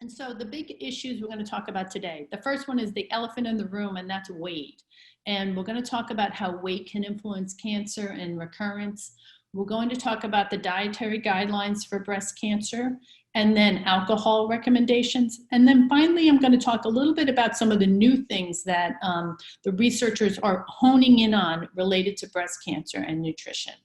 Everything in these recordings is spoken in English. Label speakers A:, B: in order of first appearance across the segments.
A: And so the big issues we're going to talk about today, the first one is the elephant in the room, and that's weight. And we're going to talk about how weight can influence cancer and recurrence. We're going to talk about the dietary guidelines for breast cancer, and then alcohol recommendations. And then finally, I'm going to talk a little bit about some of the new things that the researchers are honing in on related to breast cancer and nutrition.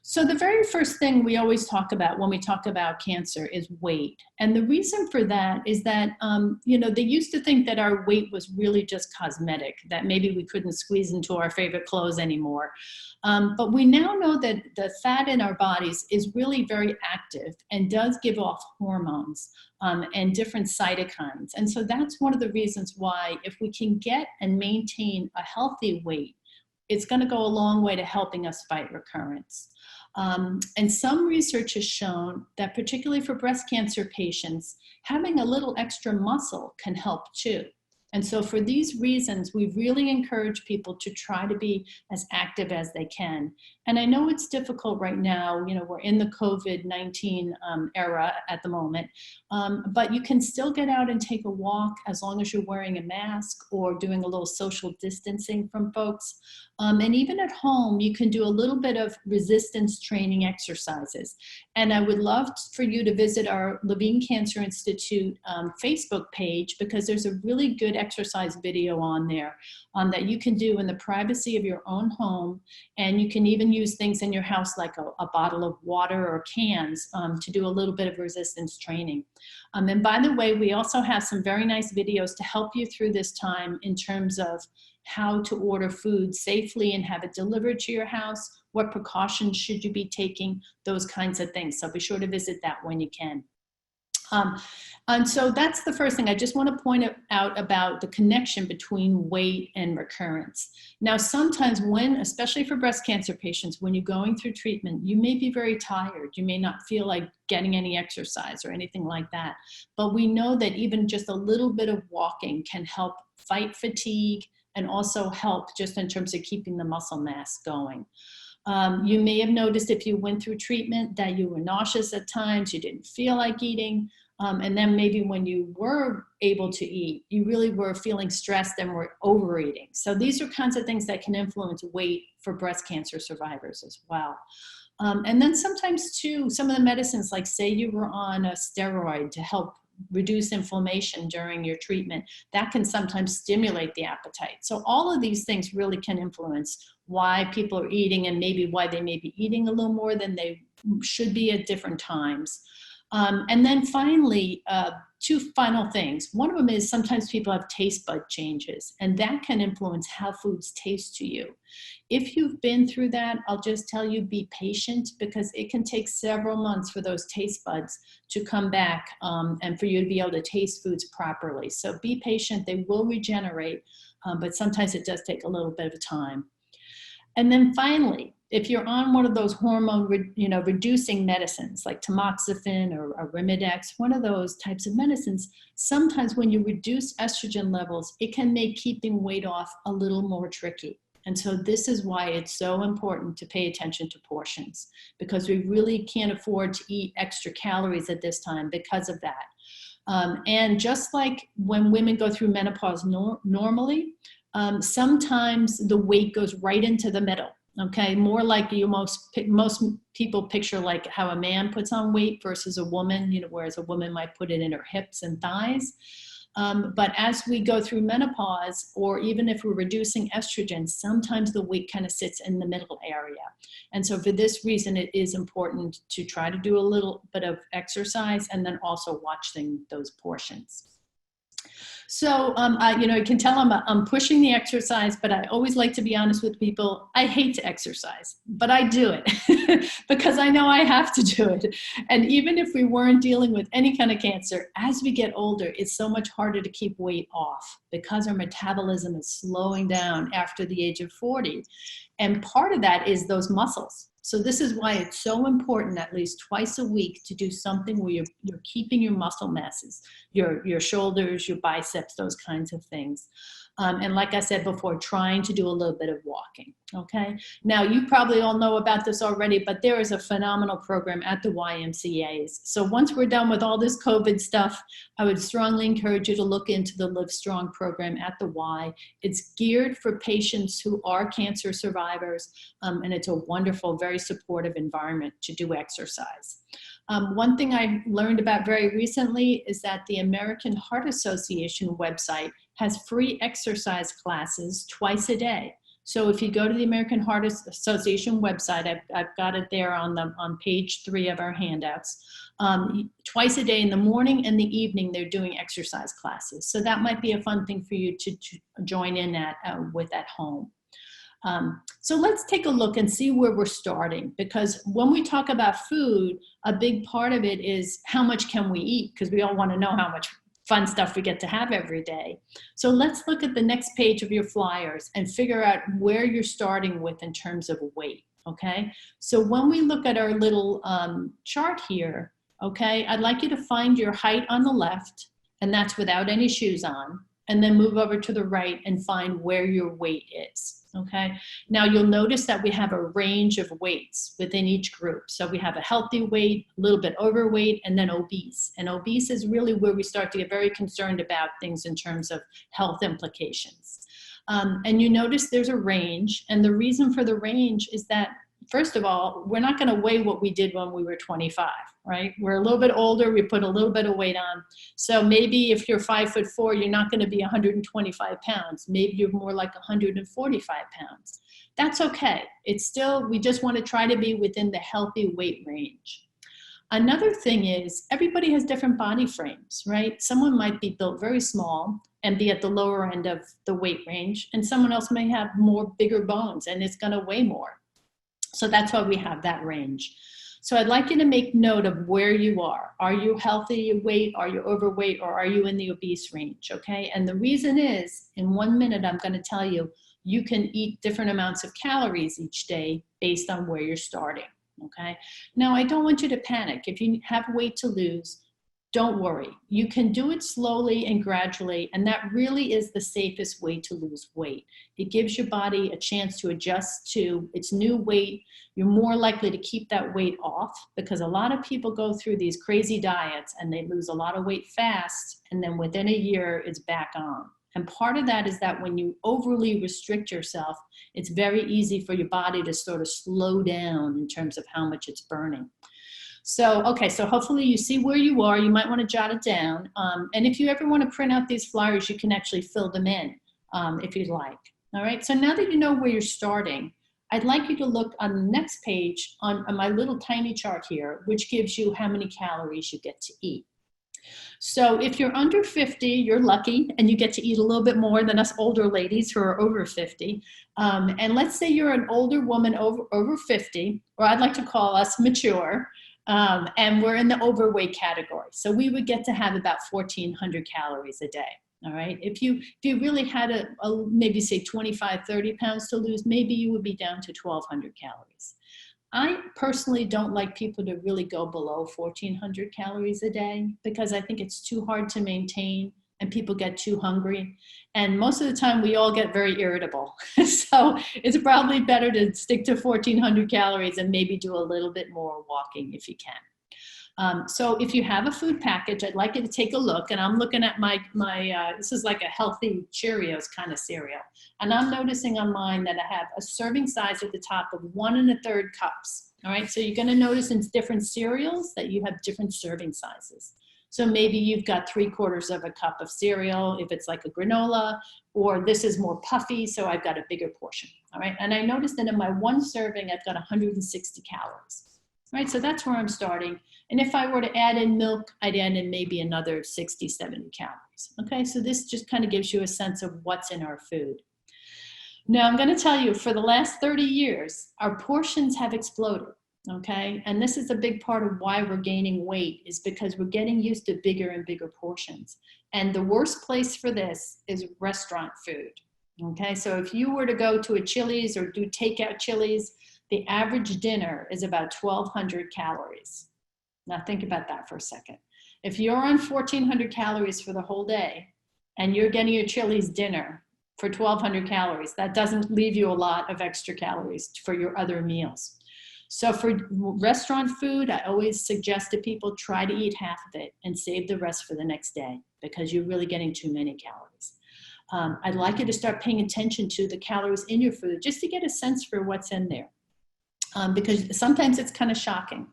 A: So the very first thing we always talk about when we talk about cancer is weight. And the reason for that is that, they used to think that our weight was really just cosmetic, that maybe we couldn't squeeze into our favorite clothes anymore. But we now know that the fat in our bodies is really very active and does give off hormones and different cytokines. And so that's one of the reasons why if we can get and maintain a healthy weight, it's going to go a long way to helping us fight recurrence. And some research has shown that particularly for breast cancer patients, having a little extra muscle can help too. And so for these reasons, we really encourage people to try to be as active as they can. And I know it's difficult right now, we're in the COVID-19 era at the moment, but you can still get out and take a walk as long as you're wearing a mask or doing a little social distancing from folks. And even at home, you can do a little bit of resistance training exercises. And I would love for you to visit our Levine Cancer Institute Facebook page, because there's a really good exercise video on there that you can do in the privacy of your own home. And you can even use things in your house like a bottle of water or cans to do a little bit of resistance training. And by the way, we also have some very nice videos to help you through this time in terms of how to order food safely and have it delivered to your house, what precautions should you be taking, those kinds of things. So be sure to visit that when you can. And so that's the first thing. I just want to point out about the connection between weight and recurrence. Now, sometimes especially for breast cancer patients, when you're going through treatment, you may be very tired. You may not feel like getting any exercise or anything like that. But we know that even just a little bit of walking can help fight fatigue and also help just in terms of keeping the muscle mass going. You may have noticed if you went through treatment that you were nauseous at times, you didn't feel like eating, and then maybe when you were able to eat, you really were feeling stressed and were overeating. So these are kinds of things that can influence weight for breast cancer survivors as well. And then sometimes too, some of the medicines, like say you were on a steroid to help reduce inflammation during your treatment, that can sometimes stimulate the appetite. So all of these things really can influence why people are eating and maybe why they may be eating a little more than they should be at different times. And then finally, two final things. One of them is sometimes people have taste bud changes, and that can influence how foods taste to you. If you've been through that, I'll just tell you, be patient, because it can take several months for those taste buds to come back and for you to be able to taste foods properly. So be patient, they will regenerate, but sometimes it does take a little bit of time. And then finally, if you're on one of those hormone reducing medicines like tamoxifen or Arimidex, one of those types of medicines, sometimes when you reduce estrogen levels, it can make keeping weight off a little more tricky. And so this is why it's so important to pay attention to portions, because we really can't afford to eat extra calories at this time because of that. And just like when women go through menopause normally, sometimes the weight goes right into the middle. Okay, more like most people picture like how a man puts on weight versus a woman, whereas a woman might put it in her hips and thighs. But as we go through menopause, or even if we're reducing estrogen, sometimes the weight kind of sits in the middle area. And so for this reason, it is important to try to do a little bit of exercise and then also watching those portions. So, you can tell I'm pushing the exercise, but I always like to be honest with people. I hate to exercise, but I do it because I know I have to do it. And even if we weren't dealing with any kind of cancer, as we get older, it's so much harder to keep weight off because our metabolism is slowing down after the age of 40. And part of that is those muscles. So this is why it's so important at least twice a week to do something where you're keeping your muscle masses, your shoulders, your biceps, those kinds of things. And like I said before, trying to do a little bit of walking. Okay. Now, you probably all know about this already, but there is a phenomenal program at the YMCAs. So once we're done with all this COVID stuff, I would strongly encourage you to look into the Live Strong program at the Y. It's geared for patients who are cancer survivors, and it's a wonderful, very supportive environment to do exercise. One thing I learned about very recently is that the American Heart Association website has free exercise classes twice a day. So if you go to the American Heart Association website, I've got it there on page 3 of our handouts. Twice a day in the morning and the evening, they're doing exercise classes. So that might be a fun thing for you to join in with at home. So let's take a look and see where we're starting, because when we talk about food, a big part of it is how much can we eat, because we all want to know how much fun stuff we get to have every day. So let's look at the next page of your flyers and figure out where you're starting with in terms of weight, okay? So when we look at our little chart here, okay, I'd like you to find your height on the left, and that's without any shoes on, and then move over to the right and find where your weight is, okay? Now you'll notice that we have a range of weights within each group. So we have a healthy weight, a little bit overweight, and then obese. And obese is really where we start to get very concerned about things in terms of health implications. And you notice there's a range, and the reason for the range is that, first of all, we're not going to weigh what we did when we were 25, right? We're a little bit older, we put a little bit of weight on. So maybe if you're 5'4", you're not going to be 125 pounds. Maybe you're more like 145 pounds. That's okay. It's still, we just want to try to be within the healthy weight range. Another thing is everybody has different body frames, right? Someone might be built very small and be at the lower end of the weight range, and someone else may have more bigger bones and it's going to weigh more. So that's why we have that range. So I'd like you to make note of where you are. Are you healthy weight? Are you overweight? Or are you in the obese range? Okay. And the reason is, in 1 minute, I'm going to tell you, you can eat different amounts of calories each day based on where you're starting. Okay. Now, I don't want you to panic. If you have weight to lose, don't worry. You can do it slowly and gradually, and that really is the safest way to lose weight. It gives your body a chance to adjust to its new weight. You're more likely to keep that weight off, because a lot of people go through these crazy diets and they lose a lot of weight fast, and then within a year it's back on. And part of that is that when you overly restrict yourself, it's very easy for your body to sort of slow down in terms of how much it's burning. So, okay, so hopefully you see where you are. You might want to jot it down. And if you ever want to print out these flyers, you can actually fill them in if you'd like. All right, so now that you know where you're starting, I'd like you to look on the next page on my little tiny chart here, which gives you how many calories you get to eat. So if you're under 50, you're lucky, and you get to eat a little bit more than us older ladies who are over 50. And let's say you're an older woman over 50, or I'd like to call us mature. And we're in the overweight category. So we would get to have about 1,400 calories a day. All right. If you really had a maybe say 25, 30 pounds to lose, maybe you would be down to 1,200 calories. I personally don't like people to really go below 1,400 calories a day, because I think it's too hard to maintain and people get too hungry. And most of the time we all get very irritable. So it's probably better to stick to 1,400 calories and maybe do a little bit more walking if you can. So if you have a food package, I'd like you to take a look. And I'm looking at my this is like a healthy Cheerios kind of cereal. And I'm noticing on mine that I have a serving size at the top of 1 1/3 cups. All right, so you're going to notice in different cereals that you have different serving sizes. So maybe you've got 3/4 of a cup of cereal if it's like a granola, or this is more puffy, so I've got a bigger portion. All right, and I noticed that in my one serving, I've got 160 calories. All right, so that's where I'm starting. And if I were to add in milk, I'd add in maybe another 60, 70 calories. Okay, so this just kind of gives you a sense of what's in our food. Now, I'm going to tell you, for the last 30 years, our portions have exploded. Okay, and this is a big part of why we're gaining weight, is because we're getting used to bigger and bigger portions. And the worst place for this is restaurant food. Okay, so if you were to go to a Chili's or do takeout Chili's, the average dinner is about 1,200 calories. Now think about that for a second. If you're on 1,400 calories for the whole day and you're getting your Chili's dinner, for 1,200 calories. That doesn't leave you a lot of extra calories for your other meals. So for restaurant food, I always suggest to people try to eat half of it and save the rest for the next day because you're really getting too many calories. I'd like you to start paying attention to the calories in your food just to get a sense for what's in there. Because sometimes it's kind of shocking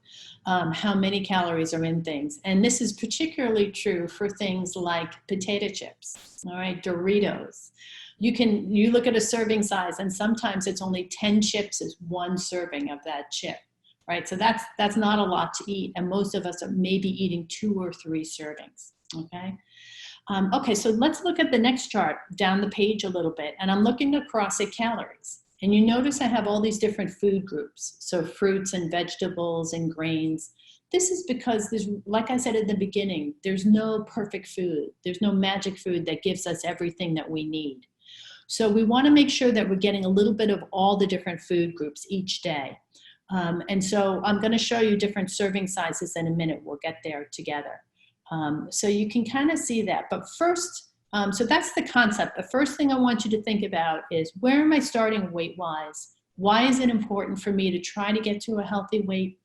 A: how many calories are in things. And this is particularly true for things like potato chips, all right, Doritos. You look at a serving size and sometimes it's only 10 chips is one serving of that chip, right? So that's not a lot to eat. And most of us are maybe eating 2 or 3 servings, okay? Okay, so let's look at the next chart down the page a little bit. And I'm looking across at calories. And you notice I have all these different food groups. So fruits and vegetables and grains. This is because there's, like I said at the beginning, there's no perfect food. There's no magic food that gives us everything that we need. So we want to make sure that we're getting a little bit of all the different food groups each day. And so I'm going to show you different serving sizes in a minute. We'll get there together. So you can kind of see that. But first, so that's the concept. The first thing I want you to think about is, where am I starting weight-wise? Why is it important for me to try to get to a healthy weight?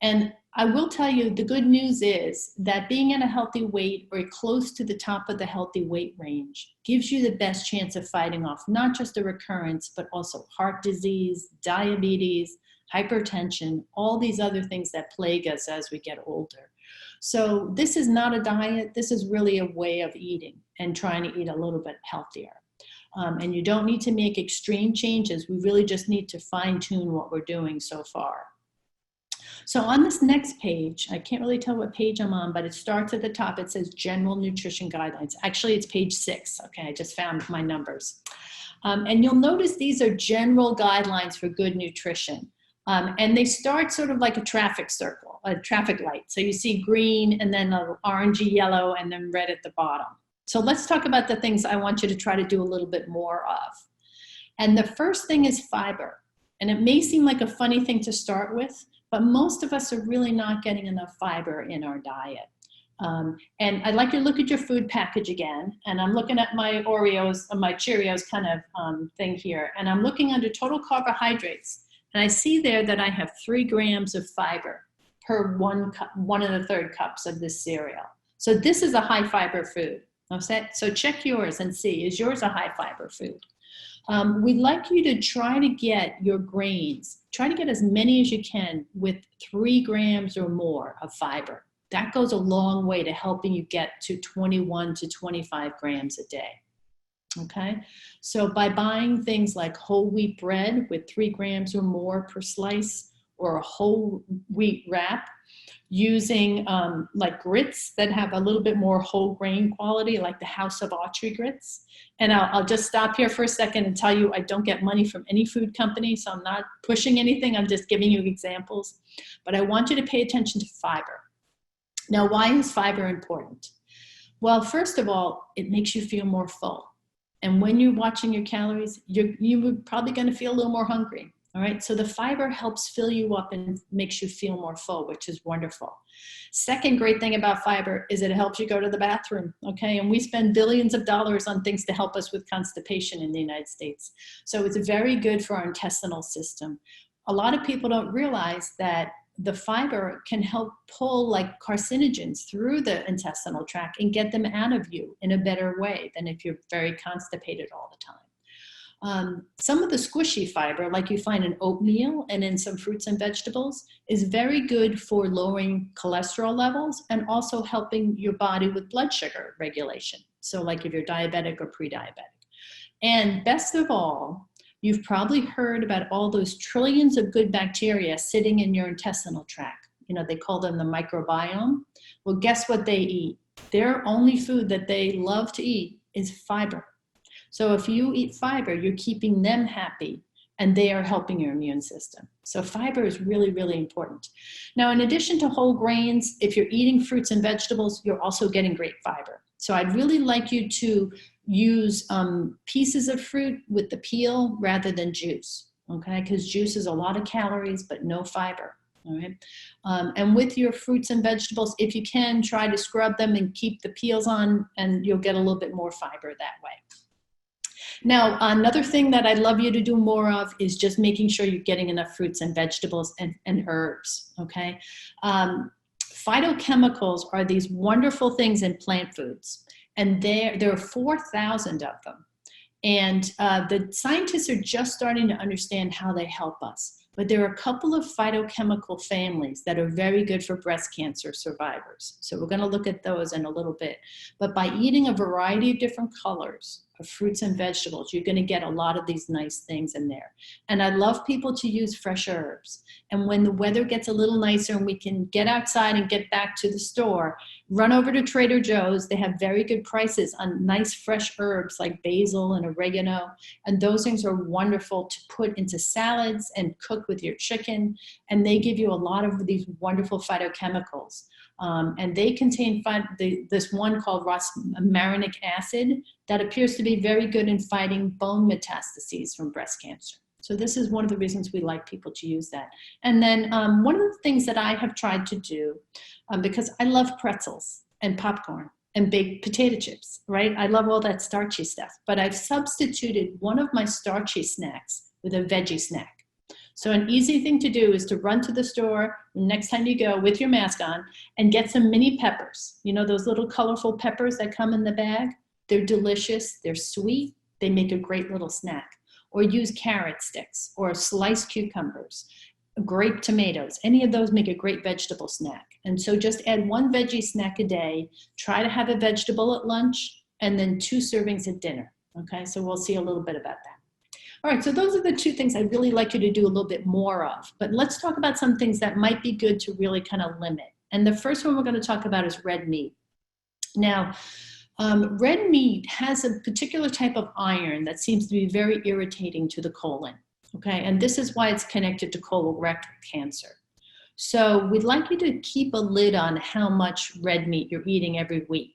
A: And I will tell you, the good news is that being at a healthy weight or close to the top of the healthy weight range gives you the best chance of fighting off not just a recurrence, but also heart disease, diabetes, hypertension, all these other things that plague us as we get older. So this is not a diet. This is really a way of eating and trying to eat a little bit healthier. And you don't need to make extreme changes. We really just need to fine-tune what we're doing so far. So on this next page, I can't really tell what page I'm on, but it starts at the top. It says General Nutrition Guidelines. Actually, it's page 6. Okay, I just found my numbers. And you'll notice these are general guidelines for good nutrition. And they start sort of like a traffic circle, a traffic light. So you see green and then orangey yellow and then red at the bottom. So let's talk about the things I want you to try to do a little bit more of. And the first thing is fiber. And it may seem like a funny thing to start with, but most of us are really not getting enough fiber in our diet. And I'd like you to look at your food package again. And I'm looking at my Oreos, my Cheerios kind of thing here. And I'm looking under total carbohydrates. And I see there that I have 3 grams of fiber per 1 1/3 cups of this cereal. So this is a high fiber food. So check yours and see, is yours a high fiber food? We'd like you to try to get your grains, try to get as many as you can with 3 grams or more of fiber. That goes a long way to helping you get to 21 to 25 grams a day. Okay, so by buying things like whole wheat bread with 3 grams or more per slice, or a whole wheat wrap, using like grits that have a little bit more whole grain quality, like the House of Autry grits. And I'll just stop here for a second and tell you I don't get money from any food company, so I'm not pushing anything, I'm just giving you examples. But I want you to pay attention to fiber. Now, why is fiber important? Well, first of all, it makes you feel more full. And when you're watching your calories, you're probably going to feel a little more hungry. All right, so the fiber helps fill you up and makes you feel more full, which is wonderful. Second great thing about fiber is it helps you go to the bathroom, okay? And we spend billions of dollars on things to help us with constipation in the United States. So it's very good for our intestinal system. A lot of people don't realize that the fiber can help pull like carcinogens through the intestinal tract and get them out of you in a better way than if you're very constipated all the time. Some of the squishy fiber, like you find in oatmeal and in some fruits and vegetables, is very good for lowering cholesterol levels and also helping your body with blood sugar regulation. So like if you're diabetic or pre-diabetic. And best of all, you've probably heard about all those trillions of good bacteria sitting in your intestinal tract. You know, they call them the microbiome. Well, guess what they eat? Their only food that they love to eat is fiber. So if you eat fiber, you're keeping them happy and they are helping your immune system. So fiber is really, really important. Now, in addition to whole grains, if you're eating fruits and vegetables, you're also getting great fiber. So I'd really like you to use pieces of fruit with the peel rather than juice, okay? Because juice is a lot of calories, but no fiber, all right? And with your fruits and vegetables, if you can, try to scrub them and keep the peels on, and you'll get a little bit more fiber that way. Now, another thing that I'd love you to do more of is just making sure you're getting enough fruits and vegetables and herbs, okay? Phytochemicals are these wonderful things in plant foods, and there are 4,000 of them. And the scientists are just starting to understand how they help us. But there are a couple of phytochemical families that are very good for breast cancer survivors. So we're going to look at those in a little bit. But by eating a variety of different colors of fruits and vegetables, you're going to get a lot of these nice things in there. And I love people to use fresh herbs. And when the weather gets a little nicer and we can get outside and get back to the store, run over to Trader Joe's. They have very good prices on nice fresh herbs like basil and oregano. And those things are wonderful to put into salads and cook with your chicken. And they give you a lot of these wonderful phytochemicals. And they contain this one called rosmarinic acid that appears to be very good in fighting bone metastases from breast cancer. So this is one of the reasons we like people to use that. And then one of the things that I have tried to do, because I love pretzels and popcorn and baked potato chips, right? I love all that starchy stuff, but I've substituted one of my starchy snacks with a veggie snack. So an easy thing to do is to run to the store next time you go with your mask on and get some mini peppers. You know, those little colorful peppers that come in the bag? They're delicious, they're sweet, they make a great little snack. Or use carrot sticks or sliced cucumbers, grape tomatoes. Any of those make a great vegetable snack. And so just add one veggie snack a day, try to have a vegetable at lunch, and then 2 servings at dinner. Okay, so we'll see a little bit about that. All right, so those are the 2 things I'd really like you to do a little bit more of. But let's talk about some things that might be good to really kind of limit. And the first one we're going to talk about is red meat. Now, red meat has a particular type of iron that seems to be very irritating to the colon, okay? And this is why it's connected to colorectal cancer. So we'd like you to keep a lid on how much red meat you're eating every week.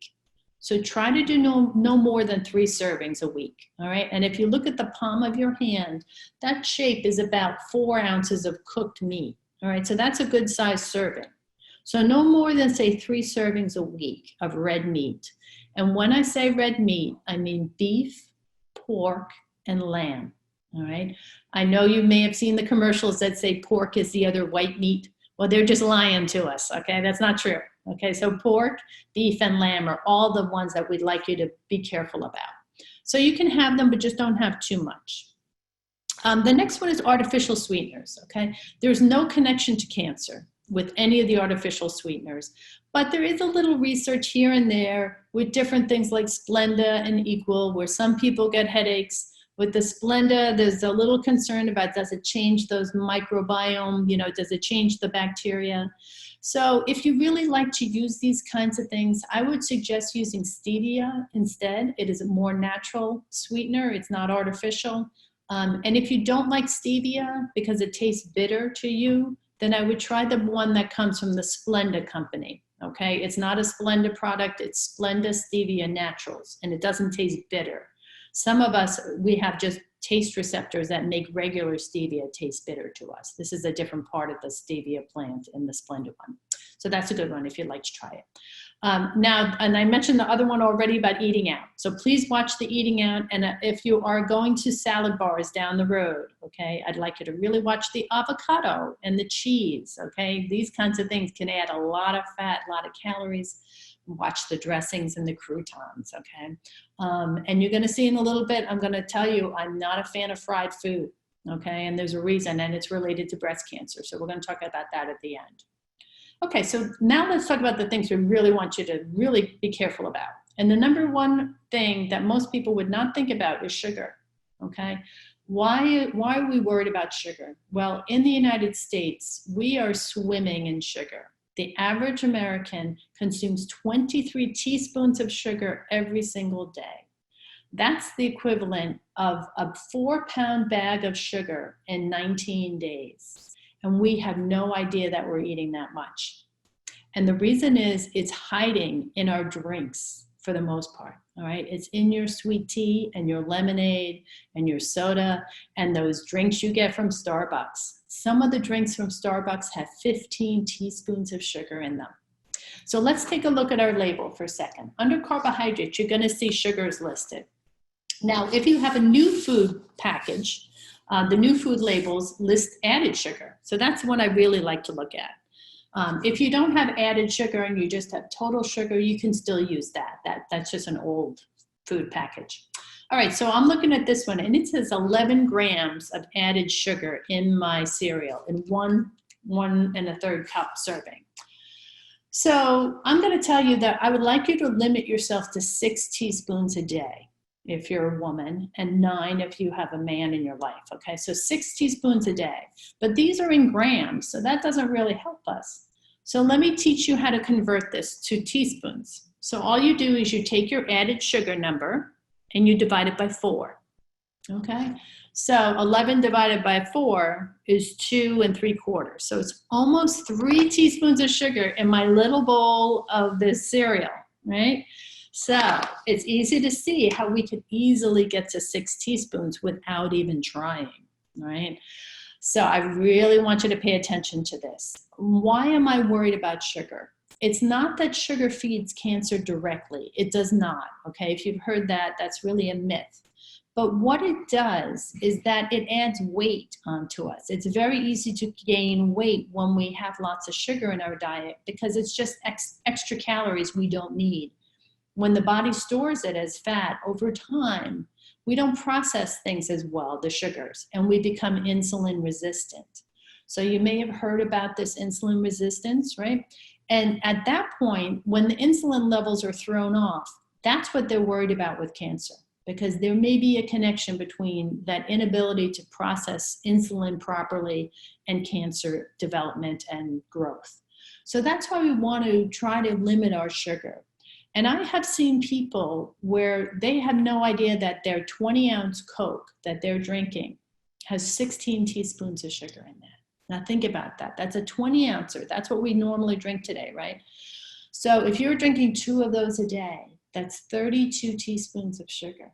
A: So try to do no more than 3 servings a week, all right? And if you look at the palm of your hand, that shape is about 4 ounces of cooked meat, all right? So that's a good size serving. So no more than, say, 3 servings a week of red meat. And when I say red meat, I mean beef, pork, and lamb, all right? I know you may have seen the commercials that say pork is the other white meat. Well, they're just lying to us, okay? That's not true, okay? So pork, beef, and lamb are all the ones that we'd like you to be careful about. So you can have them, but just don't have too much. The next one is artificial sweeteners, okay? There's no connection to cancer with any of the artificial sweeteners, but there is a little research here and there with different things like Splenda and Equal, where some people get headaches. With the Splenda, there's a little concern about, does it change those microbiome, you know, does it change the bacteria? So if you really like to use these kinds of things, I would suggest using stevia instead. It is a more natural sweetener, it's not artificial. And if you don't like stevia because it tastes bitter to you, then I would try the one that comes from the Splenda company, okay? It's not a Splenda product, it's Splenda Stevia Naturals, and it doesn't taste bitter. Some of us, we have just taste receptors that make regular stevia taste bitter to us. This is a different part of the stevia plant in the Splenda one. So that's a good one if you'd like to try it. Now, and I mentioned the other one already about eating out. So please watch the eating out. And if you are going to salad bars down the road, okay, I'd like you to really watch the avocado and the cheese, okay? These kinds of things can add a lot of fat, a lot of calories. Watch the dressings and the croutons, okay? And you're gonna see in a little bit, I'm gonna tell you, I'm not a fan of fried food, okay? And there's a reason, and it's related to breast cancer. So we're gonna talk about that at the end. Okay, so now let's talk about the things we really want you to really be careful about. And the number one thing that most people would not think about is sugar, okay? Why are we worried about sugar? Well, in the United States, we are swimming in sugar. The average American consumes 23 teaspoons of sugar every single day. That's the equivalent of a 4-pound bag of sugar in 19 days. And we have no idea that we're eating that much. And the reason is it's hiding in our drinks for the most part, all right? It's in your sweet tea and your lemonade and your soda and those drinks you get from Starbucks. Some of the drinks from Starbucks have 15 teaspoons of sugar in them. So let's take a look at our label for a second. Under carbohydrates, you're gonna see sugars listed. Now, if you have a new food package, the new food labels list added sugar. So that's what I really like to look at. If you don't have added sugar and you just have total sugar, you can still use that. That's just an old food package. All right, so I'm looking at this one, and it says 11 grams of added sugar in my cereal in one and a third cup serving. So I'm going to tell you that I would like you to limit yourself to 6 teaspoons a day if you're a woman, and 9 if you have a man in your life. Okay, so 6 teaspoons a day. But these are in grams, so that doesn't really help us. So let me teach you how to convert this to teaspoons. So all you do is you take your added sugar number and you divide it by 4. Okay, so 11 divided by 4 is 2 3/4. So it's almost 3 teaspoons of sugar in my little bowl of this cereal, right? So it's easy to see how we could easily get to 6 teaspoons without even trying, right? So I really want you to pay attention to this. Why am I worried about sugar? It's not that sugar feeds cancer directly. It does not, okay? If you've heard that, that's really a myth. But what it does is that it adds weight onto us. It's very easy to gain weight when we have lots of sugar in our diet because it's just extra calories we don't need. When the body stores it as fat over time, we don't process things as well, the sugars, and we become insulin resistant. So you may have heard about this insulin resistance, right? And at that point, when the insulin levels are thrown off, that's what they're worried about with cancer, because there may be a connection between that inability to process insulin properly and cancer development and growth. So that's why we want to try to limit our sugar. And I have seen people where they have no idea that their 20-ounce Coke that they're drinking has 16 teaspoons of sugar in that. Now think about that. That's a 20-ouncer. That's what we normally drink today, right? So if you're drinking 2 of those a day, that's 32 teaspoons of sugar,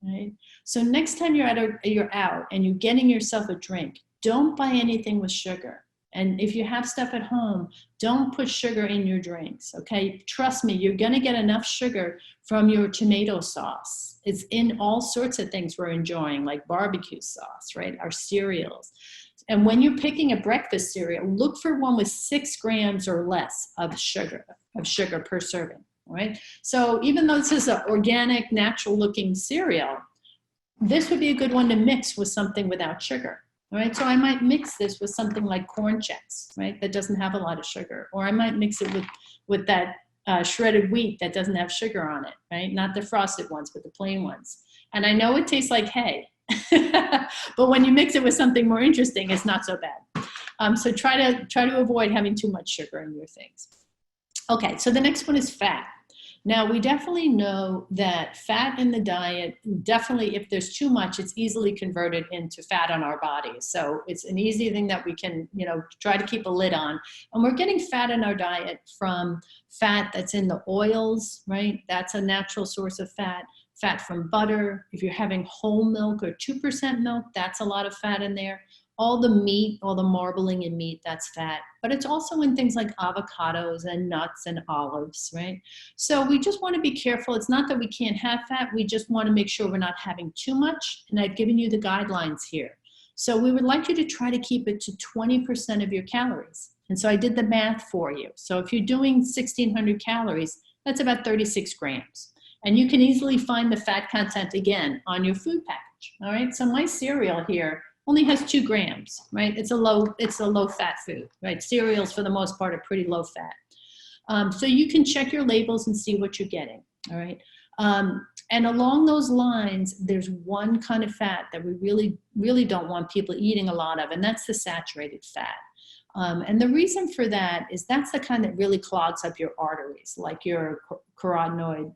A: right? So next time you're out and you're getting yourself a drink, don't buy anything with sugar. And if you have stuff at home, don't put sugar in your drinks, okay? Trust me, you're gonna get enough sugar from your tomato sauce. It's in all sorts of things we're enjoying, like barbecue sauce, right? Our cereals. And when you're picking a breakfast cereal, look for one with 6 grams or less of sugar per serving, all right? So even though this is an organic, natural-looking cereal, this would be a good one to mix with something without sugar. All right, so I might mix this with something like corn checks, right, that doesn't have a lot of sugar. Or I might mix it with that shredded wheat that doesn't have sugar on it, right? Not the frosted ones, but the plain ones. And I know it tastes like hay, but when you mix it with something more interesting, it's not so bad. So try to avoid having too much sugar in your things. Okay, so the next one is fat. Now, we definitely know that fat in the diet, definitely if there's too much, it's easily converted into fat on our bodies. So it's an easy thing that we can, try to keep a lid on. And we're getting fat in our diet from fat that's in the oils, right? That's a natural source of fat. Fat from butter. If you're having whole milk or 2% milk, that's a lot of fat in there. All the meat, all the marbling in meat, that's fat. But it's also in things like avocados and nuts and olives, right? So we just want to be careful. It's not that we can't have fat. We just want to make sure we're not having too much. And I've given you the guidelines here. So we would like you to try to keep it to 20% of your calories. And so I did the math for you. So if you're doing 1,600 calories, that's about 36 grams. And you can easily find the fat content again on your food package, all right? So my cereal here only has 2 grams, right? It's a low fat food, right? Cereals for the most part are pretty low fat. So you can check your labels and see what you're getting, all right? And along those lines, there's one kind of fat that we really, really don't want people eating a lot of, and that's the saturated fat. And the reason for that is that's the kind that really clogs up your arteries, like your carotenoid,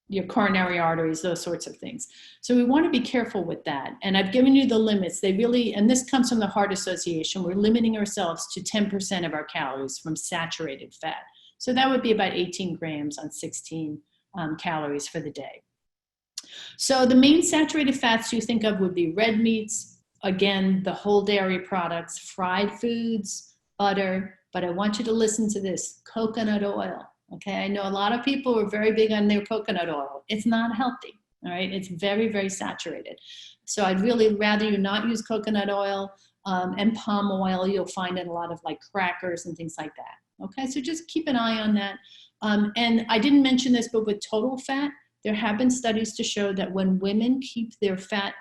A: your coronary arteries, those sorts of things. So we want to be careful with that. And I've given you the limits. And this comes from the Heart Association. We're limiting ourselves to 10% of our calories from saturated fat. So that would be about 18 grams on 16 calories for the day. So the main saturated fats you think of would be red meats, again, the whole dairy products, fried foods, butter, but I want you to listen to this, coconut oil. Okay, I know a lot of people are very big on their coconut oil. It's not healthy, all right? It's very, very saturated. So I'd really rather you not use coconut oil and palm oil. You'll find in a lot of like crackers and things like that. Okay, so just keep an eye on that. And I didn't mention this, but with total fat, there have been studies to show that when women keep their fat,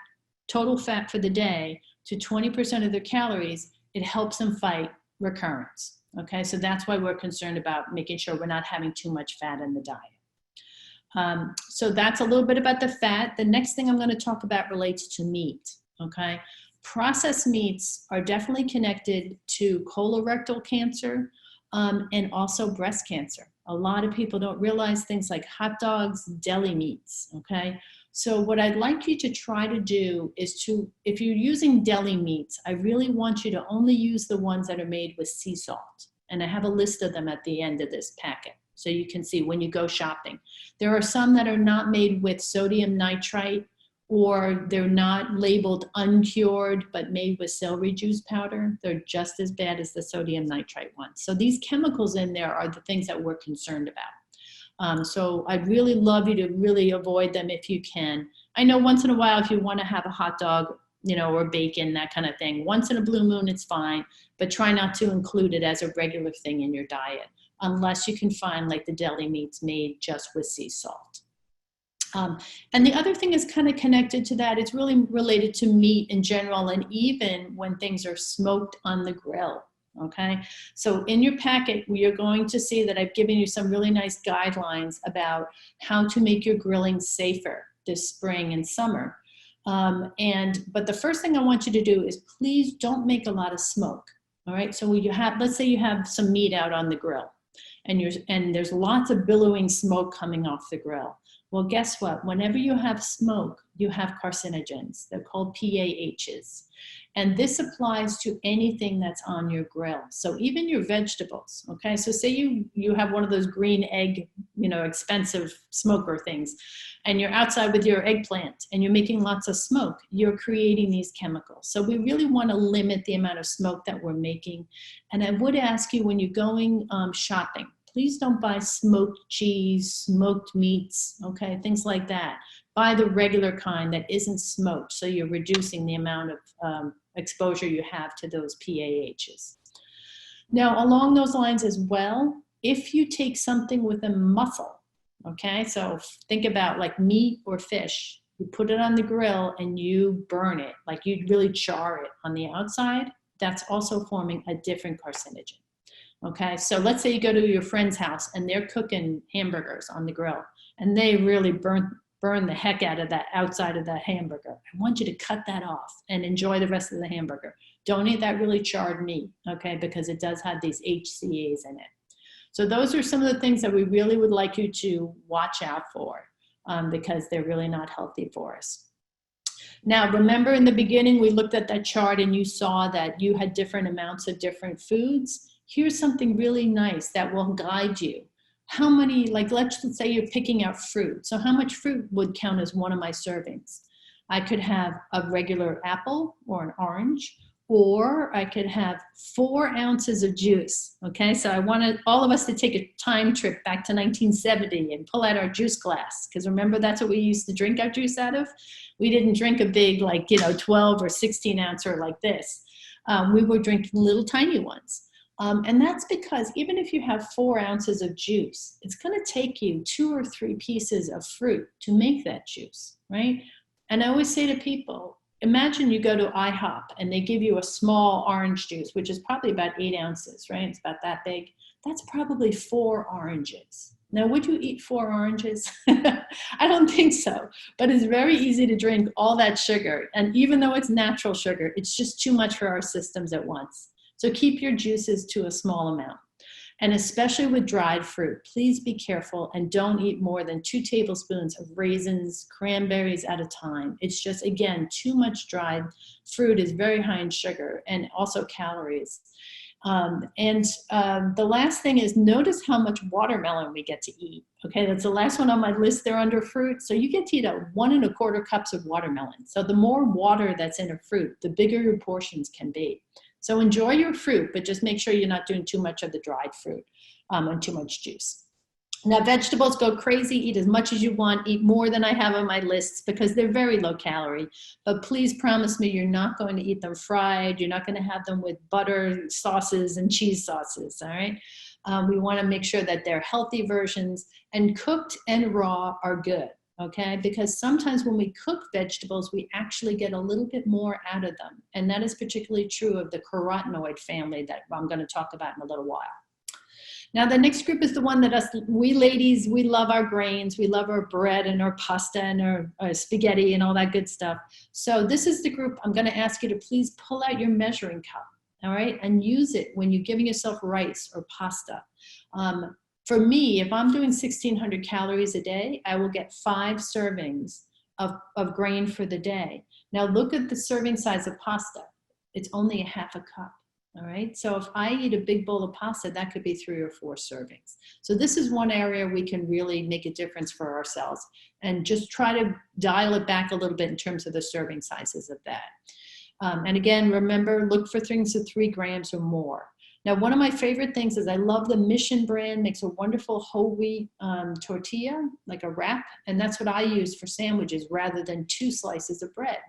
A: total fat for the day to 20% of their calories, it helps them fight recurrence. Okay, so that's why we're concerned about making sure we're not having too much fat in the diet. So that's a little bit about the fat. The next thing I'm going to talk about relates to meat. Okay, processed meats are definitely connected to colorectal cancer and also breast cancer. A lot of people don't realize things like hot dogs, deli meats. Okay, so what I'd like you to try to do is to, if you're using deli meats, I really want you to only use the ones that are made with sea salt. And I have a list of them at the end of this packet, so you can see when you go shopping. There are some that are not made with sodium nitrite, or they're not labeled uncured, but made with celery juice powder. They're just as bad as the sodium nitrite ones. So these chemicals in there are the things that we're concerned about. So I'd really love you to really avoid them if you can. I know once in a while, if you want to have a hot dog, you know, or bacon, that kind of thing, once in a blue moon, it's fine, but try not to include it as a regular thing in your diet, unless you can find like the deli meats made just with sea salt. And the other thing is kind of connected to that. It's really related to meat in general, and even when things are smoked on the grill. Okay, so in your packet, you're going to see that I've given you some really nice guidelines about how to make your grilling safer this spring and summer. But the first thing I want you to do is please don't make a lot of smoke. All right, so you have, let's say you have some meat out on the grill, and there's lots of billowing smoke coming off the grill. Well, guess what? Whenever you have smoke, you have carcinogens. They're called PAHs. And this applies to anything that's on your grill. So even your vegetables, okay? So say you have one of those green egg, you know, expensive smoker things, and you're outside with your eggplant and you're making lots of smoke, you're creating these chemicals. So we really want to limit the amount of smoke that we're making. And I would ask you, when you're going shopping, please don't buy smoked cheese, smoked meats, okay, things like that. Buy the regular kind that isn't smoked, so you're reducing the amount of exposure you have to those PAHs. Now, along those lines as well, if you take something with a muscle, okay, so think about like meat or fish, you put it on the grill and you burn it, like you really char it on the outside, that's also forming a different carcinogen. Okay, so let's say you go to your friend's house and they're cooking hamburgers on the grill and they really burn the heck out of that outside of that hamburger. I want you to cut that off and enjoy the rest of the hamburger. Don't eat that really charred meat, okay, because it does have these HCAs in it. So those are some of the things that we really would like you to watch out for because they're really not healthy for us. Now, remember in the beginning, we looked at that chart and you saw that you had different amounts of different foods. Here's something really nice that will guide you. How many, like let's say you're picking out fruit. So how much fruit would count as one of my servings? I could have a regular apple or an orange, or I could have 4 ounces of juice. Okay, so I wanted all of us to take a time trip back to 1970 and pull out our juice glass, because remember that's what we used to drink our juice out of? We didn't drink a big, like, 12 or 16 ouncer like this. We were drinking little tiny ones. And that's because even if you have 4 ounces of juice, it's going to take you 2 or 3 pieces of fruit to make that juice, right? And I always say to people, imagine you go to IHOP and they give you a small orange juice, which is probably about 8 ounces, right? It's about that big. That's probably 4 oranges. Now, would you eat 4 oranges? I don't think so, but it's very easy to drink all that sugar. And even though it's natural sugar, it's just too much for our systems at once. So keep your juices to a small amount. And especially with dried fruit, please be careful and don't eat more than 2 tablespoons of raisins, cranberries at a time. It's just, again, too much dried fruit is very high in sugar and also calories. The last thing is, notice how much watermelon we get to eat. Okay, that's the last one on my list there under fruit. So you get to eat 1 1/4 cups of watermelon. So the more water that's in a fruit, the bigger your portions can be. So enjoy your fruit, but just make sure you're not doing too much of the dried fruit and too much juice. Now, vegetables, go crazy, eat as much as you want, eat more than I have on my lists because they're very low calorie. But please promise me you're not going to eat them fried. You're not going to have them with butter sauces and cheese sauces, all right? We want to make sure that they're healthy versions, and cooked and raw are good, okay? Because sometimes when we cook vegetables, we actually get a little bit more out of them. And that is particularly true of the carotenoid family that I'm going to talk about in a little while. Now, the next group is the one that we ladies, we love our grains, we love our bread and our pasta and our spaghetti and all that good stuff. So this is the group I'm going to ask you to please pull out your measuring cup, all right, and use it when you're giving yourself rice or pasta. For me, if I'm doing 1,600 calories a day, I will get 5 servings of grain for the day. Now, look at the serving size of pasta. It's only a half a cup. All right, so if I eat a big bowl of pasta, that could be 3 or 4 servings. So this is one area we can really make a difference for ourselves, and just try to dial it back a little bit in terms of the serving sizes of that. And again, remember, look for things of 3 grams or more. Now, one of my favorite things is I love the Mission brand, makes a wonderful whole wheat tortilla, like a wrap, and that's what I use for sandwiches rather than 2 slices of bread.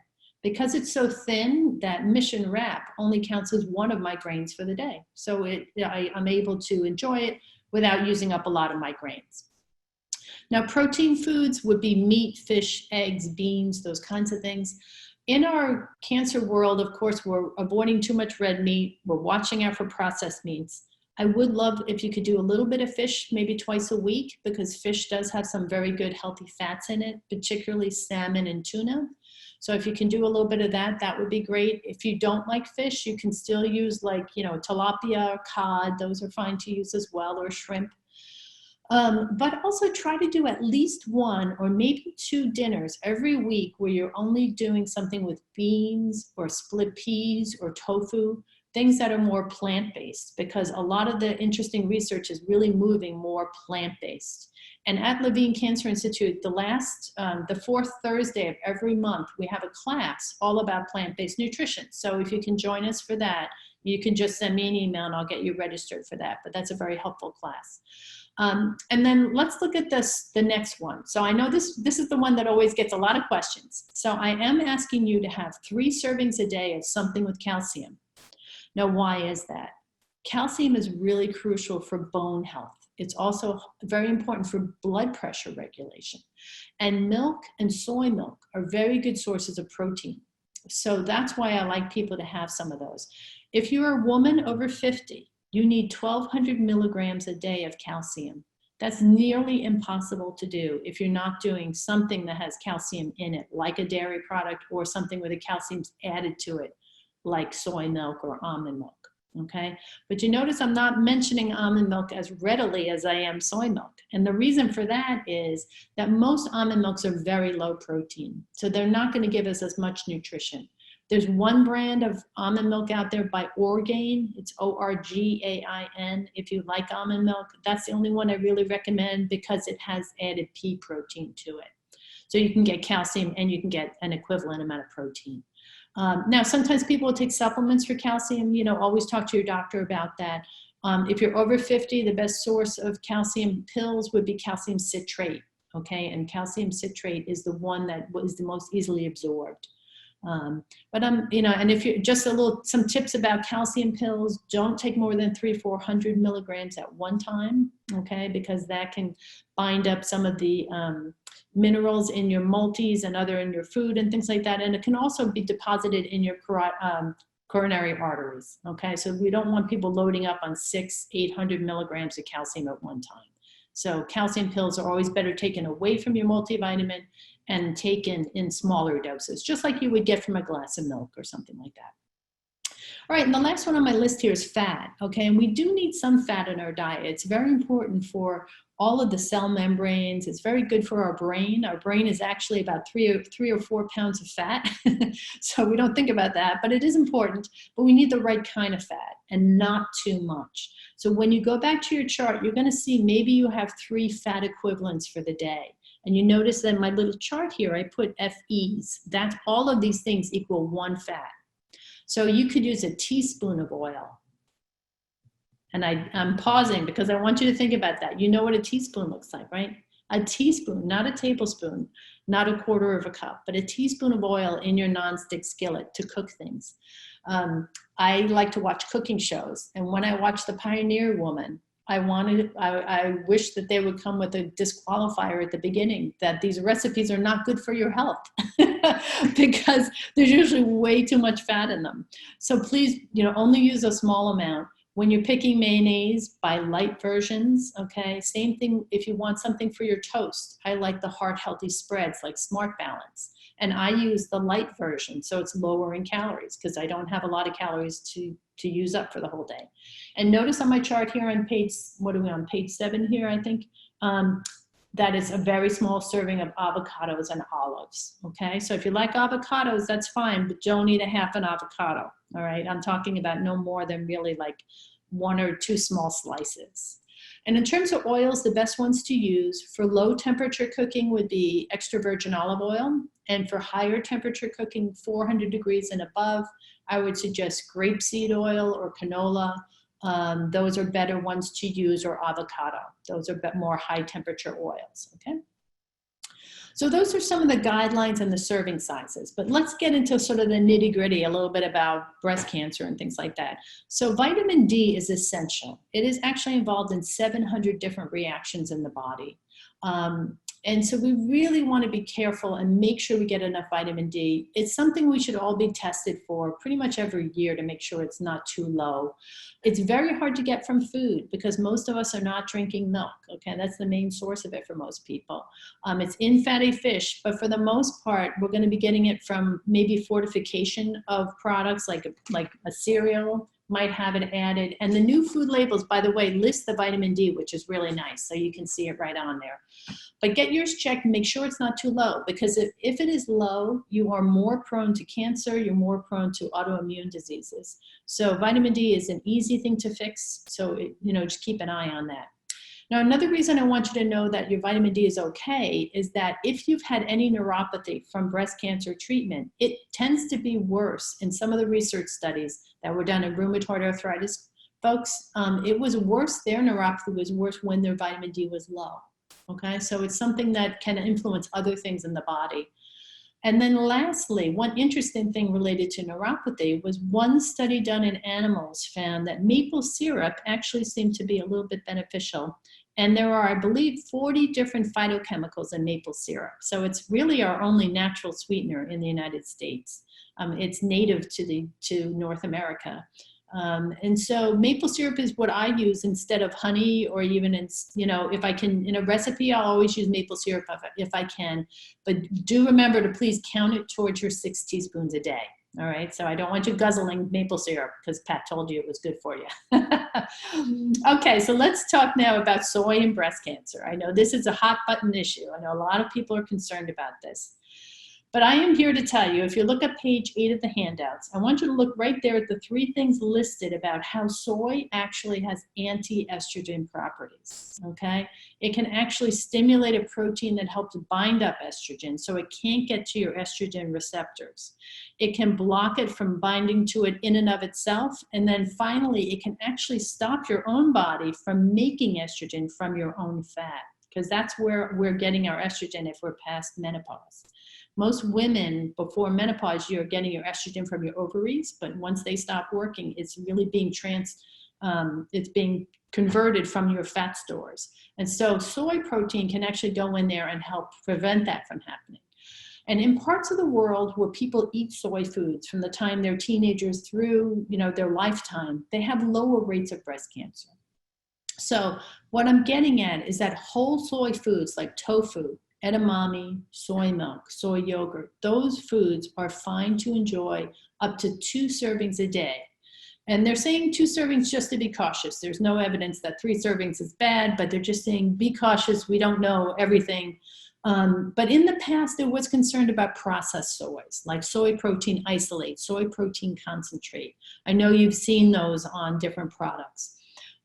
A: Because it's so thin, that Mission wrap only counts as 1 of my grains for the day. So I'm able to enjoy it without using up a lot of my grains. Now, protein foods would be meat, fish, eggs, beans, those kinds of things. In our cancer world, of course, we're avoiding too much red meat. We're watching out for processed meats. I would love if you could do a little bit of fish, maybe twice a week, because fish does have some very good healthy fats in it, particularly salmon and tuna. So if you can do a little bit of that, that would be great. If you don't like fish, you can still use tilapia or cod. Those are fine to use as well, or shrimp. But also try to do at least 1 or maybe 2 dinners every week where you're only doing something with beans or split peas or tofu, things that are more plant-based, because a lot of the interesting research is really moving more plant-based. And at Levine Cancer Institute, the 4th Thursday of every month, we have a class all about plant-based nutrition. So if you can join us for that, you can just send me an email and I'll get you registered for that. But that's a very helpful class. And then let's look at the next one. So I know this is the one that always gets a lot of questions. So I am asking you to have 3 servings a day of something with calcium. Now, why is that? Calcium is really crucial for bone health. It's also very important for blood pressure regulation. And milk and soy milk are very good sources of protein. So that's why I like people to have some of those. If you're a woman over 50, you need 1,200 milligrams a day of calcium. That's nearly impossible to do if you're not doing something that has calcium in it, like a dairy product or something where the calcium's added to it, like soy milk or almond milk. Okay, but you notice I'm not mentioning almond milk as readily as I am soy milk. And the reason for that is that most almond milks are very low protein. So they're not going to give us as much nutrition. There's one brand of almond milk out there by Orgain. It's Orgain. If you like almond milk, that's the only one I really recommend because it has added pea protein to it. So you can get calcium and you can get an equivalent amount of protein. Now, sometimes people will take supplements for calcium. Always talk to your doctor about that. If you're over 50, the best source of calcium pills would be calcium citrate, okay? And calcium citrate is the one that is the most easily absorbed. And if you just some tips about calcium pills, don't take more than 300-400 milligrams at one time, okay? Because that can bind up some of the minerals in your multis and other in your food and things like that. And it can also be deposited in your coronary arteries, okay? So we don't want people loading up on 600-800 milligrams of calcium at one time. So calcium pills are always better taken away from your multivitamin and taken in smaller doses, just like you would get from a glass of milk or something like that. All right, and the last one on my list here is fat, okay? And we do need some fat in our diet. It's very important for all of the cell membranes. It's very good for our brain. Our brain is actually about 3 or 4 pounds of fat. So we don't think about that, but it is important. But we need the right kind of fat and not too much. So when you go back to your chart, you're going to see maybe you have 3 fat equivalents for the day. And you notice that in my little chart here, I put FEs. That's all of these things equal 1 fat. So you could use a teaspoon of oil And I'm pausing because I want you to think about that. You know what a teaspoon looks like, right? A teaspoon, not a tablespoon, not a quarter of a cup, but a teaspoon of oil in your nonstick skillet to cook things. I like to watch cooking shows. And when I watch The Pioneer Woman, I wish that they would come with a disqualifier at the beginning that these recipes are not good for your health because there's usually way too much fat in them. So please, only use a small amount. When you're picking mayonnaise, buy light versions, okay? Same thing if you want something for your toast. I like the heart healthy spreads like Smart Balance. And I use the light version, so it's lower in calories because I don't have a lot of calories to use up for the whole day. And notice on my chart here on page, what are we on, page 7 here, I think, that is a very small serving of avocados and olives, okay? So if you like avocados, that's fine, but don't eat a half an avocado, all right? I'm talking about no more than really like 1 or 2 small slices. And in terms of oils, the best ones to use for low temperature cooking would be extra virgin olive oil. And for higher temperature cooking, 400 degrees and above, I would suggest grapeseed oil or canola. Those are better ones to use, or avocado. Those are more high temperature oils, okay? So those are some of the guidelines and the serving sizes, but let's get into sort of the nitty gritty, a little bit about breast cancer and things like that. So vitamin D is essential. It is actually involved in 700 different reactions in the body. And so we really want to be careful and make sure we get enough vitamin D. It's something we should all be tested for pretty much every year to make sure it's not too low. It's very hard to get from food because most of us are not drinking milk, okay? That's the main source of it for most people. It's in fatty fish, but for the most part, we're going to be getting it from maybe fortification of products like a cereal, might have it added. And the new food labels, by the way, list the vitamin D, which is really nice. So you can see it right on there. But get yours checked and make sure it's not too low, because if it is low, you are more prone to cancer, you're more prone to autoimmune diseases. So vitamin D is an easy thing to fix. So, just keep an eye on that. Now, another reason I want you to know that your vitamin D is okay is that if you've had any neuropathy from breast cancer treatment, it tends to be worse in some of the research studies that were done in rheumatoid arthritis folks. It was worse, their neuropathy was worse when their vitamin D was low. Okay, so it's something that can influence other things in the body. And then lastly, one interesting thing related to neuropathy was one study done in animals found that maple syrup actually seemed to be a little bit beneficial. And there are, I believe, 40 different phytochemicals in maple syrup. So it's really our only natural sweetener in the United States. It's native to North America. And so maple syrup is what I use instead of honey, or even if I can, in a recipe, I'll always use maple syrup if I can. But do remember to please count it towards your 6 teaspoons a day. All right, so I don't want you guzzling maple syrup because Pat told you it was good for you. Okay, so let's talk now about soy and breast cancer. I know this is a hot button issue. I know a lot of people are concerned about this. But I am here to tell you, if you look at page 8 of the handouts, I want you to look right there at the 3 things listed about how soy actually has anti-estrogen properties, okay? It can actually stimulate a protein that helps bind up estrogen so it can't get to your estrogen receptors. It can block it from binding to it in and of itself. And then finally, it can actually stop your own body from making estrogen from your own fat, because that's where we're getting our estrogen if we're past menopause. Most women before menopause, you're getting your estrogen from your ovaries, but once they stop working, it's really being it's being converted from your fat stores. And so soy protein can actually go in there and help prevent that from happening. And in parts of the world where people eat soy foods from the time they're teenagers through, their lifetime, they have lower rates of breast cancer. So what I'm getting at is that whole soy foods like tofu, edamame, soy milk, soy yogurt, those foods are fine to enjoy up to 2 servings a day. And they're saying 2 servings just to be cautious. There's no evidence that 3 servings is bad, but they're just saying be cautious. We don't know everything. But in the past, there was concern about processed soys, like soy protein isolate, soy protein concentrate. I know you've seen those on different products.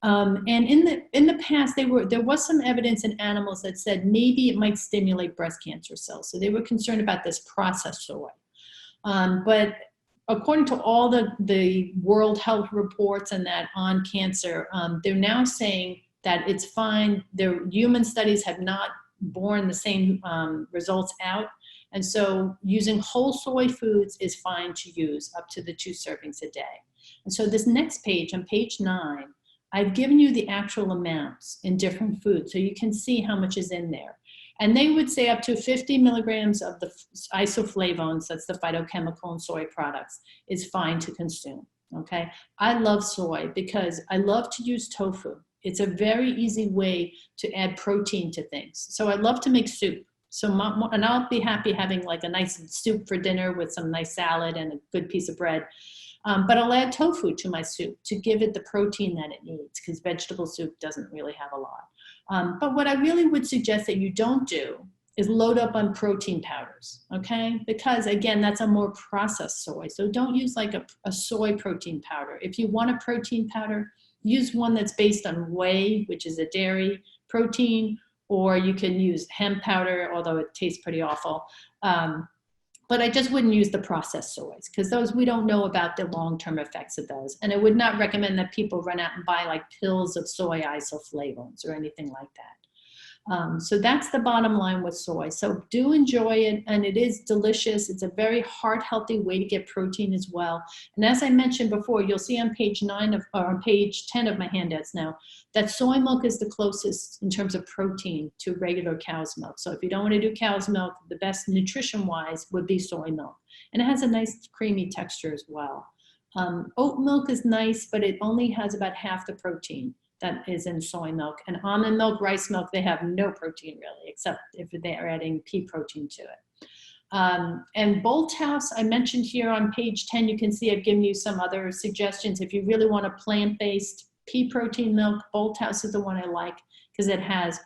A: And in the past, there was some evidence in animals that said maybe it might stimulate breast cancer cells. So they were concerned about this processed soy. But according to all the World Health reports and that on cancer, they're now saying that it's fine. Their human studies have not borne the same results out. And so using whole soy foods is fine to use up to the 2 servings a day. And so this next page, on page 9, I've given you the actual amounts in different foods so you can see how much is in there. And they would say up to 50 milligrams of the isoflavones, that's the phytochemical in soy products, is fine to consume, okay? I love soy because I love to use tofu. It's a very easy way to add protein to things. So I love to make soup. And I'll be happy having like a nice soup for dinner with some nice salad and a good piece of bread. But I'll add tofu to my soup to give it the protein that it needs, because vegetable soup doesn't really have a lot. But what I really would suggest that you don't do is load up on protein powders, okay? Because again, that's a more processed soy. So don't use like a soy protein powder. If you want a protein powder, use one that's based on whey, which is a dairy protein, or you can use hemp powder, although it tastes pretty awful. But I just wouldn't use the processed soys, because those, we don't know about the long-term effects of those. And I would not recommend that people run out and buy like pills of soy isoflavones or anything like that. So that's the bottom line with soy. So do enjoy it, and it is delicious. It's a very heart healthy way to get protein as well. And as I mentioned before, you'll see on page 9 or on page 10 of my handouts now that soy milk is the closest in terms of protein to regular cow's milk. So if you don't want to do cow's milk, the best nutrition-wise would be soy milk. And it has a nice creamy texture as well. Oat milk is nice, but it only has about half the protein that is in soy milk. And almond milk, rice milk, they have no protein really, except if they're adding pea protein to it. And Bolthouse, I mentioned here on page 10, you can see I've given you some other suggestions. If you really want a plant-based pea protein milk, Bolthouse is the one I like because it has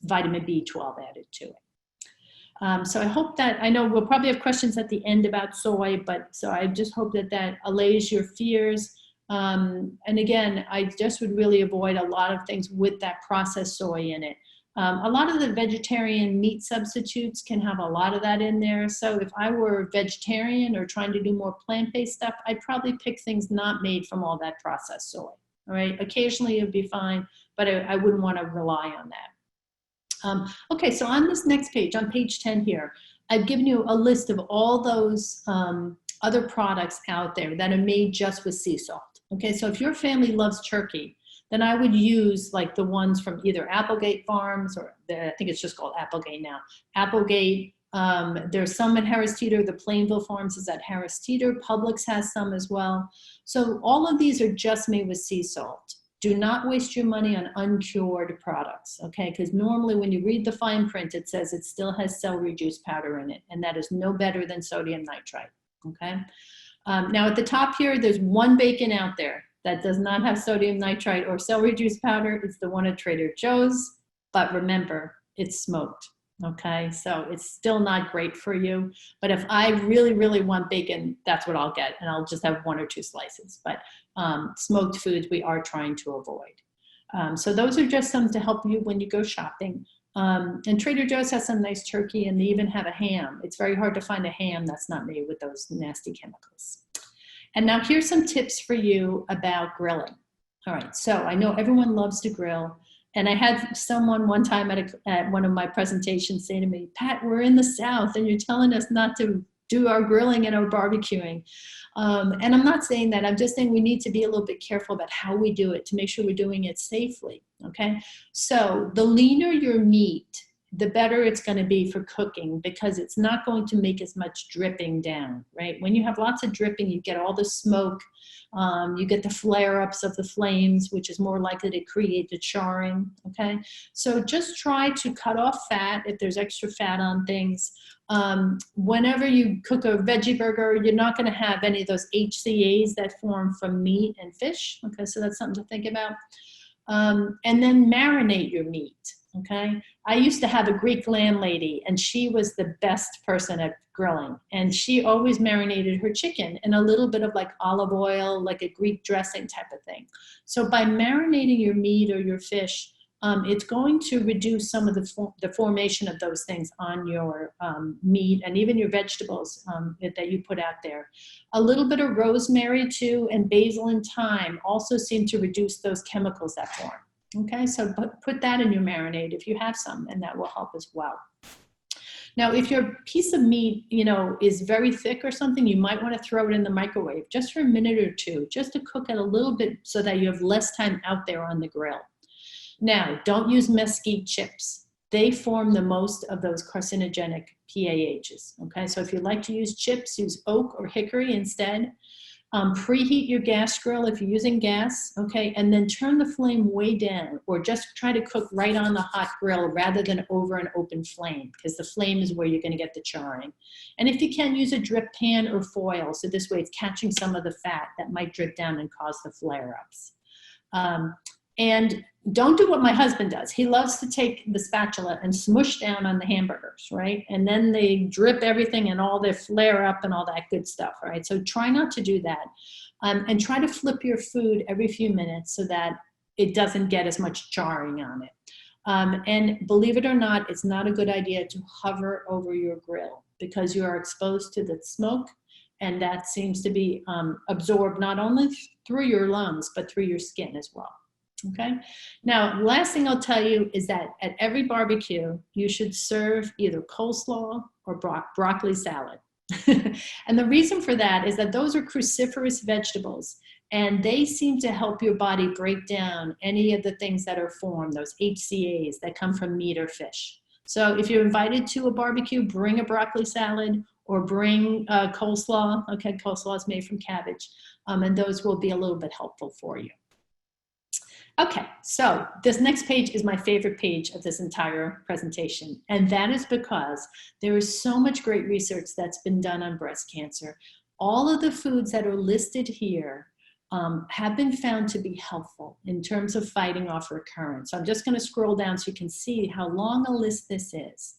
A: vitamin B12 added to it. So I hope that, I know we'll probably have questions at the end about soy, but so I just hope that that allays your fears. And again, I just would really avoid a lot of things with that processed soy in it. A lot of the vegetarian meat substitutes can have a lot of that in there. So if I were vegetarian or trying to do more plant-based stuff, I'd probably pick things not made from all that processed soy. All right, occasionally it would be fine, but I wouldn't want to rely on that. Okay, so on this next page, on page 10 here, I've given you a list of all those other products out there that are made just with sea salt. Okay, so if your family loves turkey, then I would use like the ones from either Applegate Farms or I think it's just called Applegate now. Applegate, there's some at Harris Teeter, the Plainville Farms is at Harris Teeter, Publix has some as well. So all of these are just made with sea salt. Do not waste your money on uncured products, okay? Because normally when you read the fine print, it says it still has celery juice powder in it, and that is no better than sodium nitrite, okay? Now at the top here, there's one bacon out there that does not have sodium nitrite or celery juice powder. It's the one at Trader Joe's, but remember, it's smoked, okay? So it's still not great for you. But if I really, really want bacon, that's what I'll get, and I'll just have 1 or 2 slices. But smoked foods we are trying to avoid. So those are just some to help you when you go shopping. And Trader Joe's has some nice turkey, and they even have a ham. It's very hard to find a ham that's not made with those nasty chemicals. And now here's some tips for you about grilling. All right, so I know everyone loves to grill, and I had someone one time at one of my presentations say to me, Pat, we're in the South and you're telling us not to do our grilling and our barbecuing. And I'm not saying that, I'm just saying we need to be a little bit careful about how we do it to make sure we're doing it safely, okay? So the leaner your meat, the better it's gonna be for cooking, because it's not going to make as much dripping down, right? When you have lots of dripping, you get all the smoke, you get the flare-ups of the flames, which is more likely to create the charring, okay? So just try to cut off fat if there's extra fat on things. Whenever you cook a veggie burger, you're not gonna have any of those HCAs that form from meat and fish, okay? So that's something to think about. And then marinate your meat, okay? I used to have a Greek landlady, and she was the best person at grilling, and she always marinated her chicken in a little bit of like olive oil, like a Greek dressing type of thing. So by marinating your meat or your fish, it's going to reduce some of the formation of those things on your meat and even your vegetables that you put out there. A little bit of rosemary too, and basil and thyme also seem to reduce those chemicals that form. Okay, so put that in your marinade if you have some, and that will help as well. Now, if your piece of meat, is very thick or something, you might want to throw it in the microwave just for a minute or two, just to cook it a little bit so that you have less time out there on the grill. Now, don't use mesquite chips. They form the most of those carcinogenic PAHs, okay? So if you like to use chips, use oak or hickory instead. Preheat your gas grill if you're using gas, okay? And then turn the flame way down, or just try to cook right on the hot grill rather than over an open flame, because the flame is where you're gonna get the charring. And if you can, use a drip pan or foil, so this way it's catching some of the fat that might drip down and cause the flare-ups. And don't do what my husband does. He loves to take the spatula and smush down on the hamburgers, right? And then they drip everything and all their flare up and all that good stuff, right? So try not to do that. And try to flip your food every few minutes so that it doesn't get as much charring on it. And believe it or not, it's not a good idea to hover over your grill, because you are exposed to the smoke, and that seems to be absorbed not only through your lungs, but through your skin as well. Okay. Now, last thing I'll tell you is that at every barbecue, you should serve either coleslaw or broccoli salad. And the reason for that is that those are cruciferous vegetables, and they seem to help your body break down any of the things that are formed, those HCAs that come from meat or fish. So if you're invited to a barbecue, bring a broccoli salad or bring coleslaw. Okay, coleslaw is made from cabbage, and those will be a little bit helpful for you. Okay, so this next page is my favorite page of this entire presentation, and that is because there is so much great research that's been done on breast cancer. All of the foods that are listed here have been found to be helpful in terms of fighting off recurrence. So I'm just going to scroll down so you can see how long a list this is.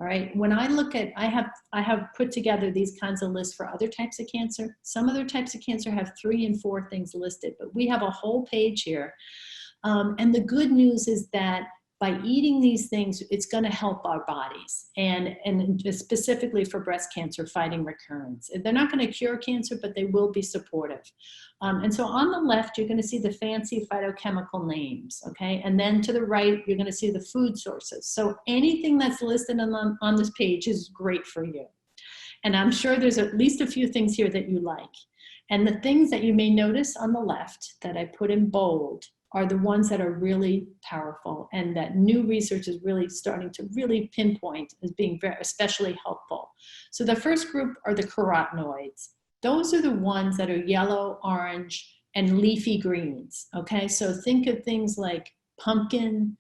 A: All right, when I look at, I have put together these kinds of lists for other types of cancer. Some other types of cancer have 3 and 4 things listed, but we have a whole page here. And the good news is that by eating these things, it's going to help our bodies, and specifically for breast cancer, fighting recurrence. They're not going to cure cancer, but they will be supportive. And so on the left, you're going to see the fancy phytochemical names, okay? And then to the right, you're going to see the food sources. So anything that's listed on this page is great for you. And I'm sure there's at least a few things here that you like. And the things that you may notice on the left that I put in bold are the ones that are really powerful, and that new research is really starting to really pinpoint as being very especially helpful. So the first group are the carotenoids. Those are the ones that are yellow, orange, and leafy greens, okay? So think of things like pumpkin,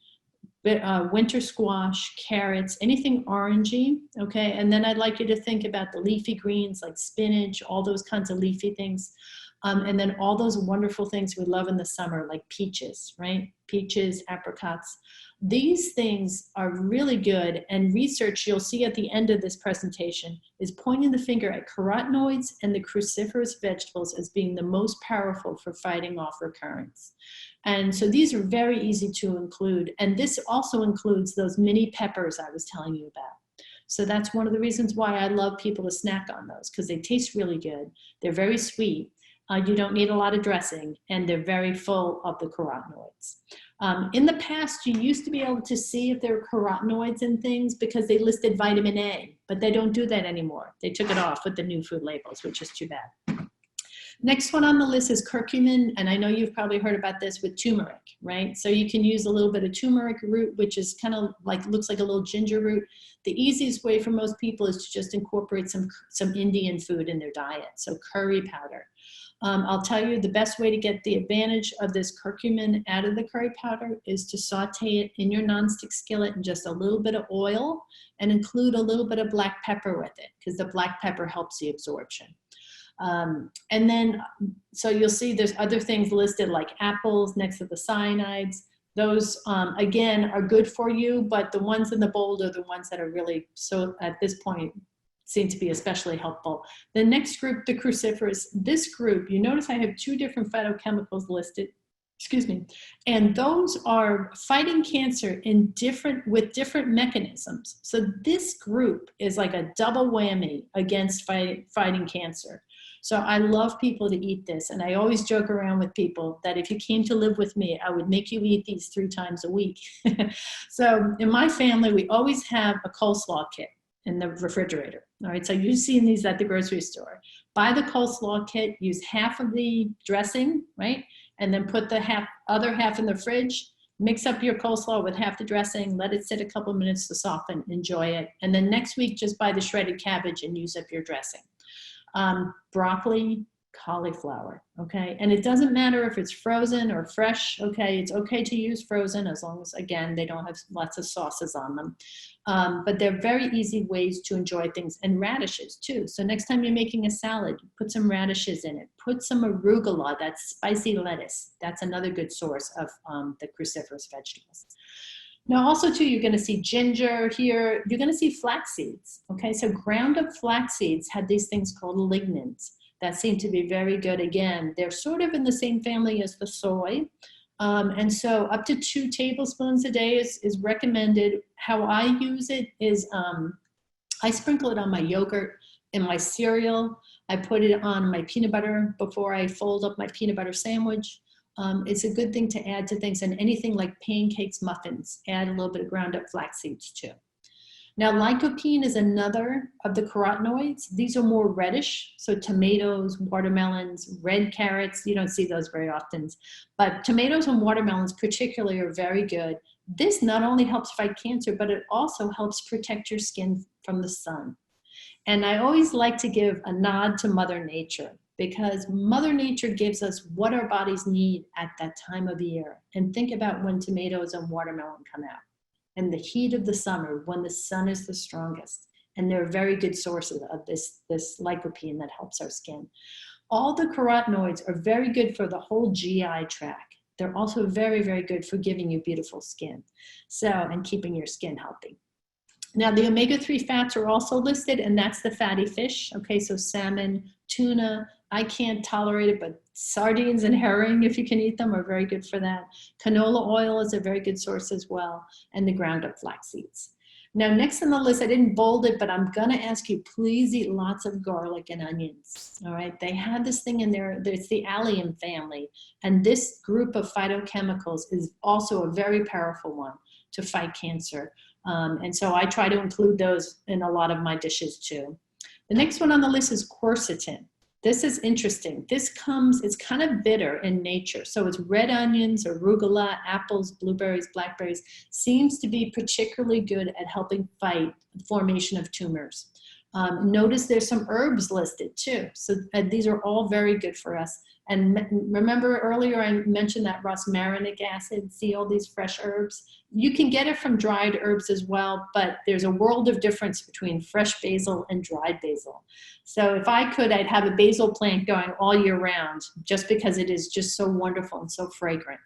A: winter squash, carrots, anything orangey, okay? And then I'd like you to think about the leafy greens like spinach, all those kinds of leafy things. And then all those wonderful things we love in the summer, like peaches, right? Peaches, apricots. These things are really good, and research you'll see at the end of this presentation is pointing the finger at carotenoids and the cruciferous vegetables as being the most powerful for fighting off recurrence. And so these are very easy to include, and this also includes those mini peppers I was telling you about. So that's one of the reasons why I love people to snack on those, because they taste really good. They're very sweet. You don't need a lot of dressing, and they're very full of the carotenoids. In the past, you used to be able to see if there were carotenoids in things because they listed vitamin A, but they don't do that anymore. They took it off with the new food labels, which is too bad. Next one on the list is curcumin, and I know you've probably heard about this with turmeric, right? So you can use a little bit of turmeric root, which is kind of like, looks like a little ginger root. The easiest way for most people is to just incorporate some Indian food in their diet, so curry powder. I'll tell you the best way to get the advantage of this curcumin out of the curry powder is to saute it in your nonstick skillet in just a little bit of oil, and include a little bit of black pepper with it, because the black pepper helps the absorption. And then, so you'll see there's other things listed like apples next to the cyanides. Those, again, are good for you, but the ones in the bold are the ones that are really, so at this point, seem to be especially helpful. The next group, the cruciferous, this group, you notice I have 2 different phytochemicals listed. Excuse me. And those are fighting cancer with different mechanisms. So this group is like a double whammy against fighting cancer. So I love people to eat this. And I always joke around with people that if you came to live with me, I would make you eat these 3 times a week. So in my family, we always have a coleslaw kit in the refrigerator. All right, so you've seen these at the grocery store. Buy the coleslaw kit, use half of the dressing, right? And then put the other half in the fridge, mix up your coleslaw with half the dressing, let it sit a couple minutes to soften, enjoy it. And then next week, just buy the shredded cabbage and use up your dressing. Broccoli, cauliflower, okay? And it doesn't matter if it's frozen or fresh, okay? It's okay to use frozen as long as, again, they don't have lots of sauces on them. But they're very easy ways to enjoy things, and radishes too. So next time you're making a salad, put some radishes in it. Put some arugula, that's spicy lettuce. That's another good source of the cruciferous vegetables. Now also too, you're gonna see ginger here. You're gonna see flax seeds, okay? So ground up flax seeds have these things called lignans that seem to be very good. Again, they're sort of in the same family as the soy. And so up to 2 tablespoons a day is recommended. How I use it is I sprinkle it on my yogurt and my cereal. I put it on my peanut butter before I fold up my peanut butter sandwich. It's a good thing to add to things, and anything like pancakes, muffins, add a little bit of ground up flax seeds too. Now, lycopene is another of the carotenoids. These are more reddish, so tomatoes, watermelons, red carrots, you don't see those very often, but tomatoes and watermelons particularly are very good. This not only helps fight cancer, but it also helps protect your skin from the sun. And I always like to give a nod to Mother Nature, because Mother Nature gives us what our bodies need at that time of year. And think about when tomatoes and watermelon come out, and the heat of the summer when the sun is the strongest. And they're very good sources of this lycopene that helps our skin. All the carotenoids are very good for the whole GI tract. They're also very, very good for giving you beautiful skin. So, and keeping your skin healthy. Now the omega-3 fats are also listed, and that's the fatty fish. Okay, so salmon, tuna, I can't tolerate it, but sardines and herring, if you can eat them, are very good for that. Canola oil is a very good source as well, and the ground up flax seeds. Now, next on the list, I didn't bold it, but I'm gonna ask you, please eat lots of garlic and onions, all right? They have this thing in there, it's the allium family, and this group of phytochemicals is also a very powerful one to fight cancer. And so I try to include those in a lot of my dishes too. The next one on the list is quercetin. This is interesting. It's kind of bitter in nature. So it's red onions, arugula, apples, blueberries, blackberries, seems to be particularly good at helping fight the formation of tumors. Notice there's some herbs listed too. So these are all very good for us. And remember earlier I mentioned that rosmarinic acid, see all these fresh herbs? You can get it from dried herbs as well, but there's a world of difference between fresh basil and dried basil. So if I could, I'd have a basil plant going all year round, just because it is just so wonderful and so fragrant.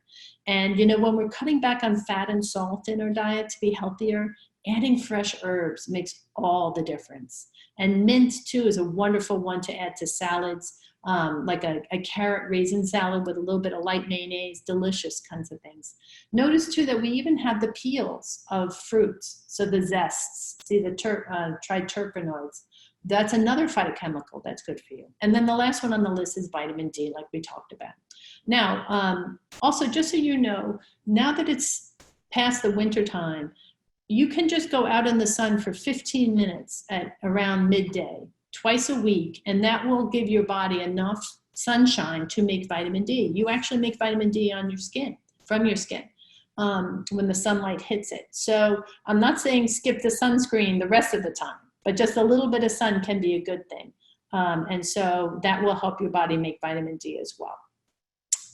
A: And you know, when we're cutting back on fat and salt in our diet to be healthier, adding fresh herbs makes all the difference. And mint too is a wonderful one to add to salads. Like a carrot raisin salad with a little bit of light mayonnaise, delicious kinds of things. Notice too that we even have the peels of fruits, so the zests, see the triterpenoids. That's another phytochemical that's good for you. And then the last one on the list is vitamin D, like we talked about. Now, also just so you know, now that it's past the winter time, you can just go out in the sun for 15 minutes at around midday, twice a week, and that will give your body enough sunshine to make vitamin D. You actually make vitamin D on your skin, from your skin, when the sunlight hits it. So I'm not saying skip the sunscreen the rest of the time, but just a little bit of sun can be a good thing. And so that will help your body make vitamin D as well.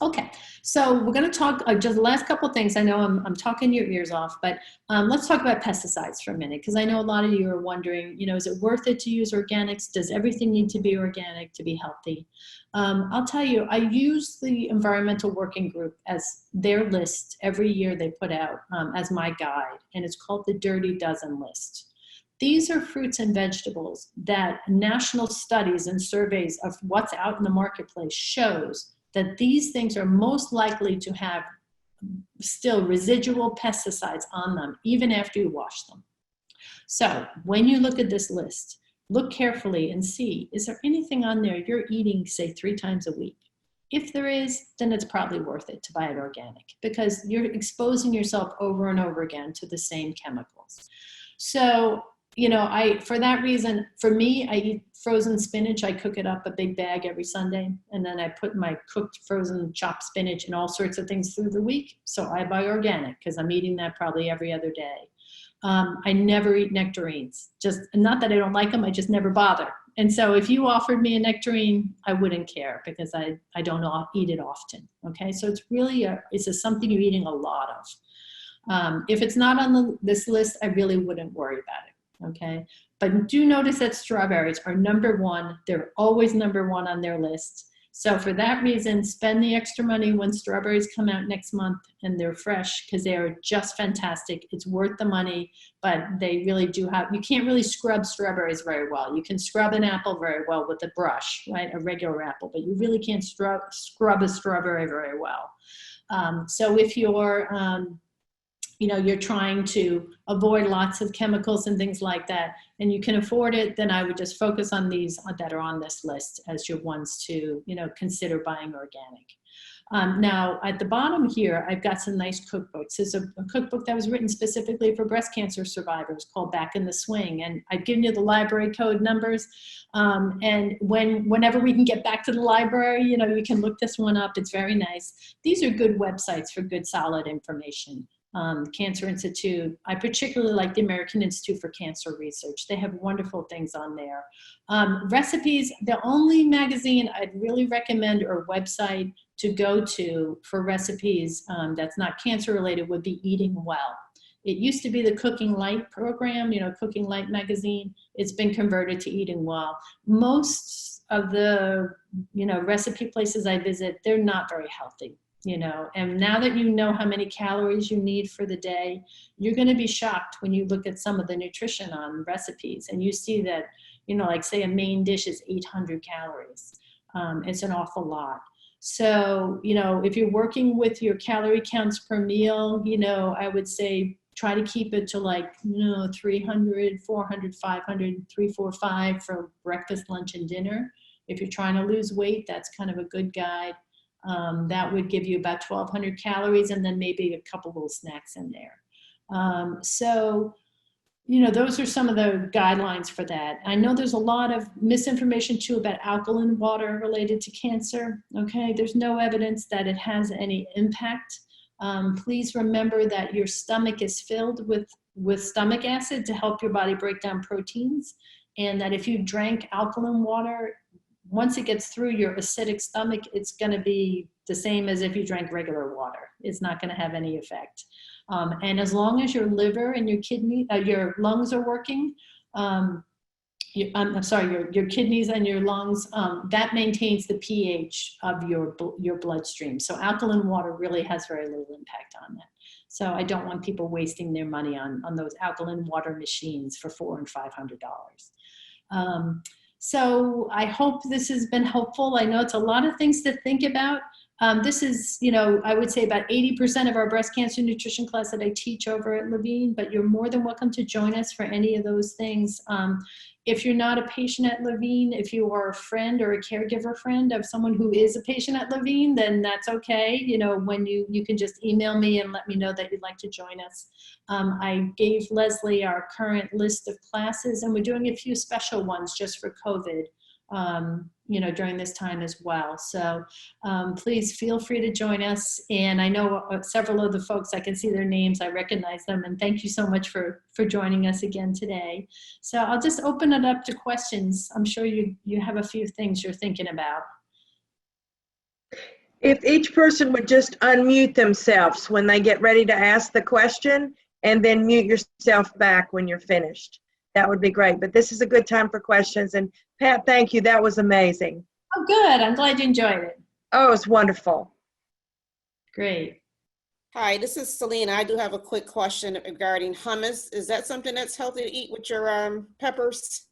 A: Okay, so we're going to talk just the last couple of things. I know I'm talking your ears off, but let's talk about pesticides for a minute, because I know a lot of you are wondering, you know, is it worth it to use organics? Does everything need to be organic to be healthy? I'll tell you, I use the Environmental Working Group as their list every year they put out as my guide, and it's called the Dirty Dozen list. These are fruits and vegetables that national studies and surveys of what's out in the marketplace shows that these things are most likely to have still residual pesticides on them, even after you wash them. So when you look at this list, look carefully and see, is there anything on there you're eating, say, 3 times a week? If there is, then it's probably worth it to buy it organic, because you're exposing yourself over and over again to the same chemicals. So, you know, for that reason, for me, I eat frozen spinach. I cook it up a big bag every Sunday, and then I put my cooked frozen chopped spinach and all sorts of things through the week. So I buy organic because I'm eating that probably every other day. I never eat nectarines. Just not that I don't like them, I just never bother. And so if you offered me a nectarine, I wouldn't care because I don't eat it often. Okay, so it's really something you're eating a lot of. If it's not on this list, I really wouldn't worry about it. Okay, but do notice that strawberries are number 1. They're always number 1 on their list. So for that reason, spend the extra money when strawberries come out next month and they're fresh, because they are just fantastic. It's worth the money, but they really do you can't really scrub strawberries very well. You can scrub an apple very well with a brush, right? A regular apple, but you really can't scrub a strawberry very well. So if you're, you're trying to avoid lots of chemicals and things like that, and you can afford it, then I would just focus on these that are on this list as your ones to, consider buying organic. Now, at the bottom here, I've got some nice cookbooks. There's a cookbook that was written specifically for breast cancer survivors called Back in the Swing. And I've given you the library code numbers. And whenever we can get back to the library, you can look this one up. It's very nice. These are good websites for good, solid information. Cancer Institute. I particularly like the American Institute for Cancer Research. They have wonderful things on there. Recipes, the only magazine I'd really recommend or website to go to for recipes that's not cancer related would be Eating Well. It used to be the Cooking Light program, Cooking Light magazine. It's been converted to Eating Well. Most of the, recipe places I visit, they're not very healthy. And now that you know how many calories you need for the day, you're going to be shocked when you look at some of the nutrition on recipes and you see that, like say a main dish is 800 calories. It's an awful lot. So, if you're working with your calorie counts per meal, I would say try to keep it to 300, 400, 500, 3, 4, 5 for breakfast, lunch, and dinner. If you're trying to lose weight, that's kind of a good guide. That would give you about 1,200 calories and then maybe a couple little snacks in there. So, those are some of the guidelines for that. I know there's a lot of misinformation too about alkaline water related to cancer. Okay, there's no evidence that it has any impact. Please remember that your stomach is filled with stomach acid to help your body break down proteins, and that if you drank alkaline water, once it gets through your acidic stomach, it's going to be the same as if you drank regular water. It's not going to have any effect. And as long as your liver and your lungs are working, your kidneys and your lungs, that maintains the pH of your bloodstream. So alkaline water really has very little impact on that. So I don't want people wasting their money on those alkaline water machines for $400 and $500. So I hope this has been helpful. I know it's a lot of things to think about. This is, I would say about 80% of our breast cancer nutrition class that I teach over at Levine, but you're more than welcome to join us for any of those things. If you're not a patient at Levine, if you are a friend or a caregiver friend of someone who is a patient at Levine, then that's okay. When you can just email me and let me know that you'd like to join us. I gave Leslie our current list of classes, and we're doing a few special ones just for COVID, during this time as well. So please feel free to join us. And I know several of the folks, I can see their names, I recognize them, and thank you so much for joining us again today. So I'll just open it up to questions. I'm sure you have a few things you're thinking about.
B: If each person would just unmute themselves when they get ready to ask the question, and then mute yourself back when you're finished, that would be great. But this is a good time for questions. And Pat, thank you. That was amazing.
A: Oh, good. I'm glad you enjoyed it.
B: Oh, it was wonderful.
A: Great.
C: Hi, this is Selena. I do have a quick question regarding hummus. Is that something that's healthy to eat with your peppers?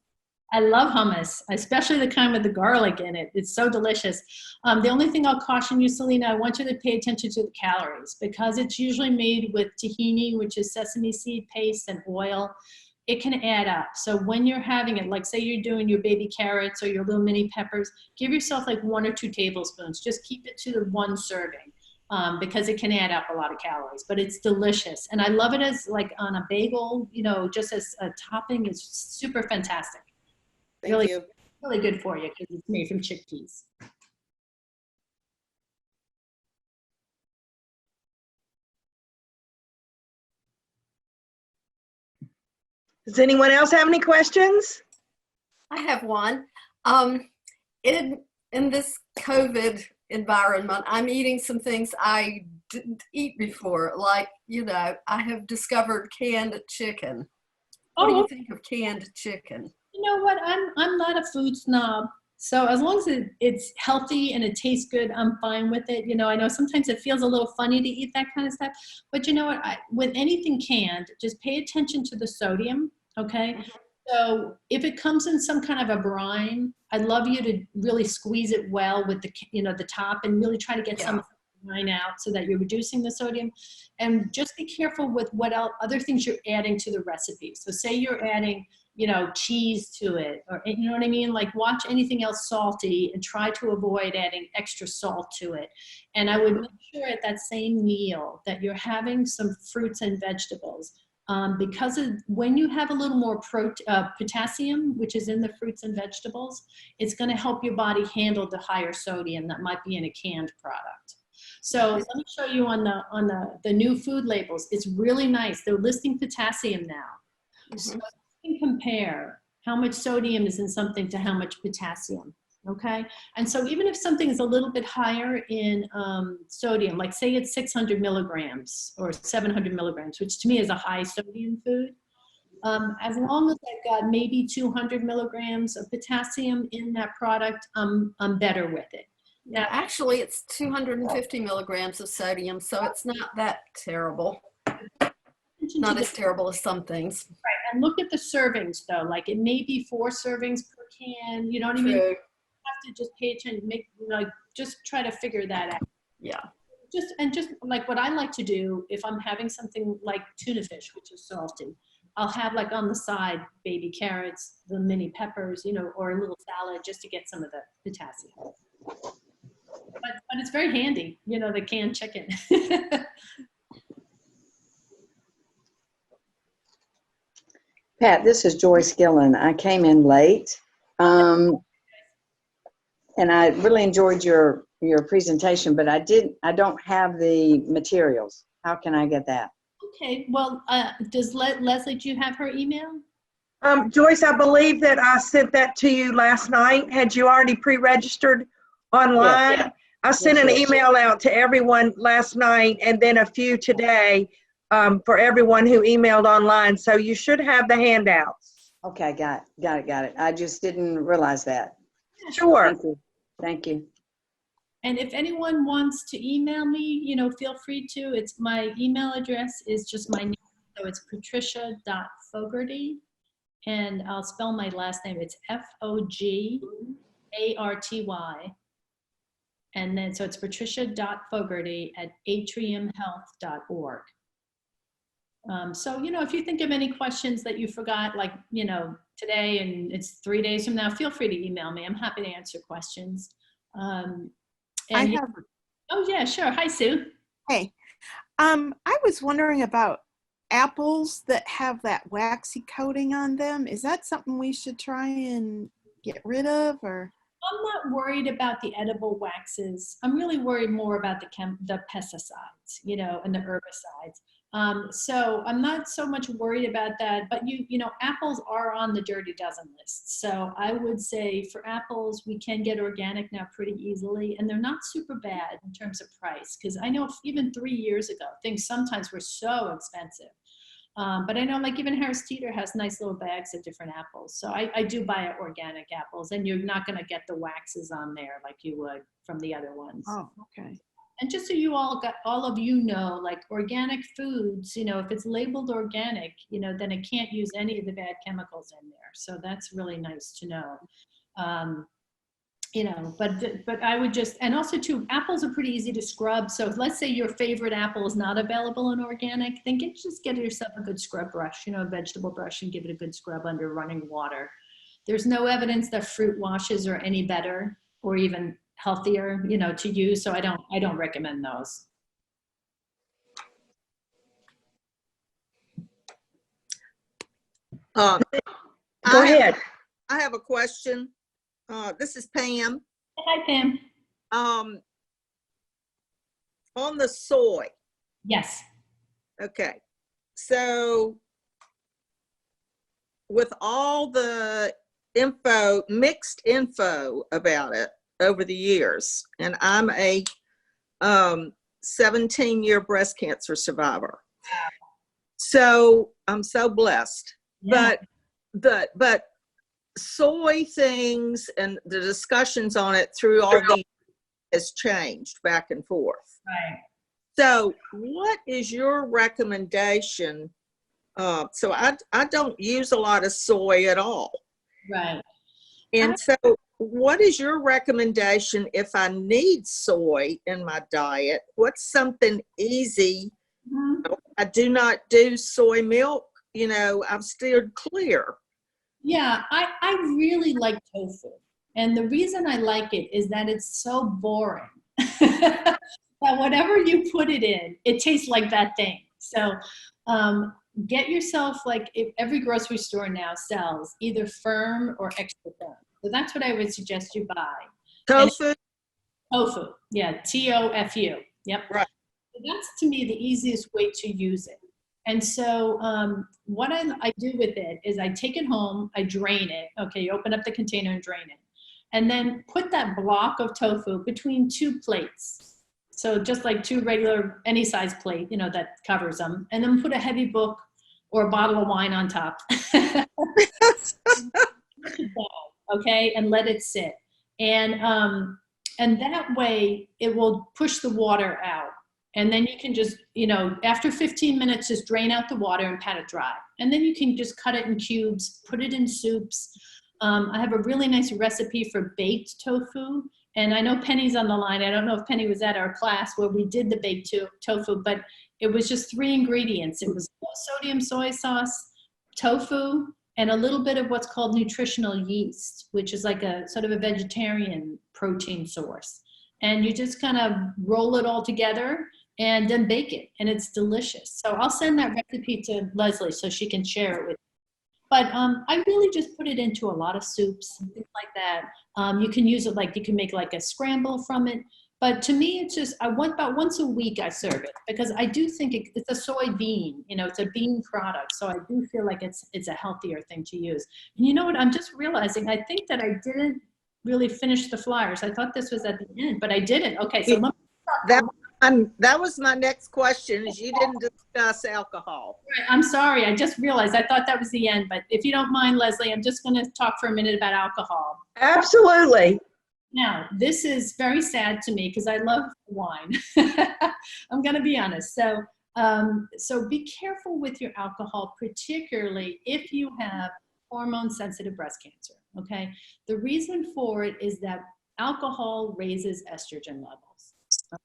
A: I love hummus, especially the kind with the garlic in it. It's so delicious. The only thing I'll caution you, Selena, I want you to pay attention to the calories because it's usually made with tahini, which is sesame seed paste, and oil. It can add up. So when you're having it, like say you're doing your baby carrots or your little mini peppers, give yourself like 1 or 2 tablespoons. Just keep it to the 1 serving. Because it can add up a lot of calories, but it's delicious. And I love it as like on a bagel, you know, just as a topping. Is super fantastic.
C: Thank you.
A: Really good for you because it's made from chickpeas.
B: Does anyone else have any questions?
D: I have one. In this COVID environment, I'm eating some things I didn't eat before. Like, you know, I have discovered canned chicken. What do you think of canned chicken?
A: You know what? I'm not a food snob. So as long as it's healthy and it tastes good, I'm fine with it. You know, I know sometimes it feels a little funny to eat that kind of stuff, but you know what? With anything canned, just pay attention to the sodium, okay? So if it comes in some kind of a brine, I'd love you to really squeeze it well with the, you know, the top and really try to get some of the brine out so that you're reducing the sodium. And just be careful with what other things you're adding to the recipe. So say you're adding, you know, cheese to it, or, you know what I mean? Like watch anything else salty and try to avoid adding extra salt to it. And I would make sure at that same meal that you're having some fruits and vegetables. Because when you have a little more potassium, which is in the fruits and vegetables, it's going to help your body handle the higher sodium that might be in a canned product. So let me show you on the new food labels. It's really nice. They're listing potassium now. So you can compare how much sodium is in something to how much potassium. Okay, and so even if something is a little bit higher in sodium, like say it's 600 milligrams or 700 milligrams, which to me is a high sodium food, as long as I've got maybe 200 milligrams of potassium in that product, I'm better with it.
D: Now, actually, it's 250 milligrams of sodium, so it's not that terrible. Not as terrible as some things.
A: Right, and look at the servings though. Like it may be 4 servings per can. You know what I mean? Have to just pay attention, just try to figure that out.
D: Yeah.
A: Just like what I like to do if I'm having something like tuna fish, which is salty, I'll have like on the side baby carrots, the mini peppers, you know, or a little salad just to get some of the potassium. But it's very handy, you know, the canned chicken.
E: Pat, this is Joyce Gillen. I came in late. And I really enjoyed your presentation, but I don't have the materials. How can I get that?
A: Okay, well, does Leslie, do you have her email?
B: Joyce, I believe that I sent that to you last night. Had you already pre-registered online?
E: Yes.
B: I sent an email out to everyone last night and then a few today for everyone who emailed online. So you should have the handouts.
E: Okay, got it. I just didn't realize that.
B: Sure.
E: Thank you. Thank you.
A: And if anyone wants to email me, you know, feel free to. It's my email address is just my name. So it's patricia.fogarty. And I'll spell my last name. It's Fogarty. And then, so it's patricia.fogarty@atriumhealth.org. So, you know, if you think of any questions that you forgot, like, you know, today and it's 3 days from now, feel free to email me. I'm happy to answer questions. Oh, yeah, sure. Hi, Sue.
F: Hey, I was wondering about apples that have that waxy coating on them. Is that something we should try and get rid of, or?
A: I'm not worried about the edible waxes. I'm really worried more about the pesticides, you know, and the herbicides. So I'm not so much worried about that, but you know, apples are on the dirty dozen list. So I would say for apples, we can get organic now pretty easily, and they're not super bad in terms of price. Because I know even 3 years ago, things sometimes were so expensive. But I know like even Harris Teeter has nice little bags of different apples. So I do buy organic apples, and you're not going to get the waxes on there like you would from the other ones.
F: Oh, okay.
A: And just so you all of you know, like organic foods, if it's labeled organic, then it can't use any of the bad chemicals in there. So that's really nice to know. But I would just, and also too, apples are pretty easy to scrub. So if, let's say your favorite apple is not available in organic, then just get yourself a good scrub brush, a vegetable brush, and give it a good scrub under running water. There's no evidence that fruit washes are any better or even healthier, to use. So I don't recommend those.
B: Go
G: I have-
B: ahead.
G: I have a question. This is Pam.
A: Hi, Pam.
G: On the soy.
A: Yes.
G: Okay. So with all the mixed info about it over the years, and I'm a 17-year breast cancer survivor. So I'm so blessed.
A: Yeah.
G: But soy things and the discussions on it through all these has changed back and forth.
A: Right.
G: So what is your recommendation? So I don't use a lot of soy at all.
A: Right.
G: And so what is your recommendation if I need soy in my diet? What's something easy?
A: Mm-hmm.
G: I do not do soy milk. I've steered clear.
A: Yeah, I really like tofu. And the reason I like it is that it's so boring. That whatever you put it in, it tastes like that thing. So get yourself, like, if every grocery store now sells either firm or extra firm. So that's what I would suggest you buy.
G: Tofu?
A: Tofu, yeah, TOFU. Yep.
G: Right.
A: So that's, to me, the easiest way to use it. And so what I do with it is I take it home, I drain it. Okay, you open up the container and drain it. And then put that block of tofu between 2 plates. So just like 2 regular, any size plate, that covers them. And then put a heavy book or a bottle of wine on top. Okay, and let it sit. And that way it will push the water out. And then you can just, after 15 minutes, just drain out the water and pat it dry. And then you can just cut it in cubes, put it in soups. I have a really nice recipe for baked tofu. And I know Penny's on the line. I don't know if Penny was at our class where we did the baked tofu, but it was just 3 ingredients. It was low sodium soy sauce, tofu, and a little bit of what's called nutritional yeast, which is like a sort of a vegetarian protein source. And you just kind of roll it all together and then bake it, and it's delicious. So I'll send that recipe to Leslie so she can share it with you. But I really just put it into a lot of soups and things like that. You can use it you can make like a scramble from it. But to me, it's just, about once a week I serve it, because I do think it's a soybean, it's a bean product. So I do feel like it's a healthier thing to use. And you know what, I'm just realizing, I think that I didn't really finish the flyers. I thought this was at the end, but I didn't. Okay, so let me
G: that was my next question, is you didn't discuss alcohol.
A: I'm sorry, I just realized, I thought that was the end, but if you don't mind, Leslie, I'm just going to talk for a minute about alcohol.
B: Absolutely.
A: Now, this is very sad to me because I love wine. I'm going to be honest. So be careful with your alcohol, particularly if you have hormone-sensitive breast cancer, okay? The reason for it is that alcohol raises estrogen levels,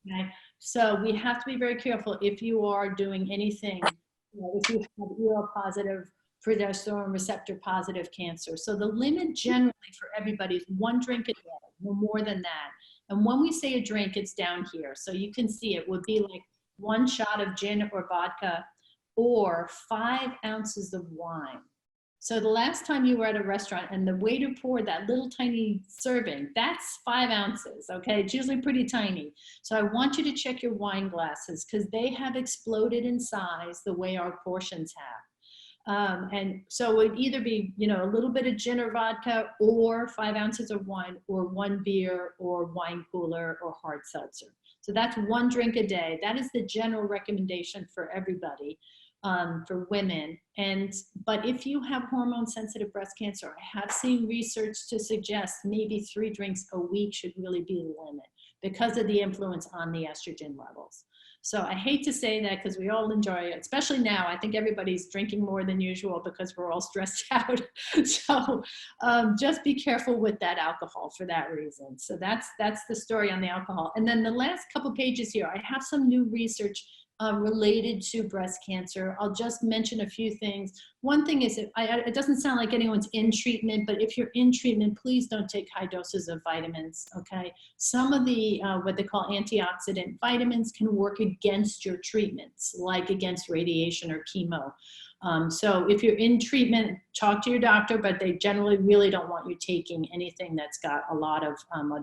A: okay? So we have to be very careful if you are doing anything, if you have ER-positive, progesterone receptor positive cancer. So the limit generally for everybody is 1 drink a day, no more than that. And when we say a drink, it's down here. So you can see it would be like 1 shot of gin or vodka or 5 ounces of wine. So the last time you were at a restaurant and the waiter poured that little tiny serving, that's 5 ounces, okay? It's usually pretty tiny. So I want you to check your wine glasses because they have exploded in size the way our portions have. And so it would either be, a little bit of gin or vodka or 5 ounces of wine or 1 beer or wine cooler or hard seltzer. So that's 1 drink a day. That is the general recommendation for everybody, for women. But if you have hormone sensitive breast cancer, I have seen research to suggest maybe 3 drinks a week should really be the limit. because of the influence on the estrogen levels. So I hate to say that because we all enjoy it, especially now. I think everybody's drinking more than usual because we're all stressed out. So just be careful with that alcohol for that reason. So that's the story on the alcohol. And then the last couple pages here, I have some new research related to breast cancer. I'll just mention a few things. One thing is, it doesn't sound like anyone's in treatment, but if you're in treatment, please don't take high doses of vitamins, okay? Some of the, what they call antioxidant vitamins can work against your treatments, like against radiation or chemo. So if you're in treatment, talk to your doctor, but they generally really don't want you taking anything that's got a lot of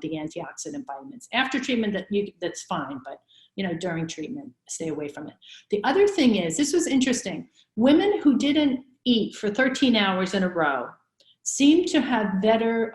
A: the antioxidant vitamins. After treatment, that's fine, but during treatment, stay away from it. The other thing is, this was interesting. Women who didn't eat for 13 hours in a row seem to have better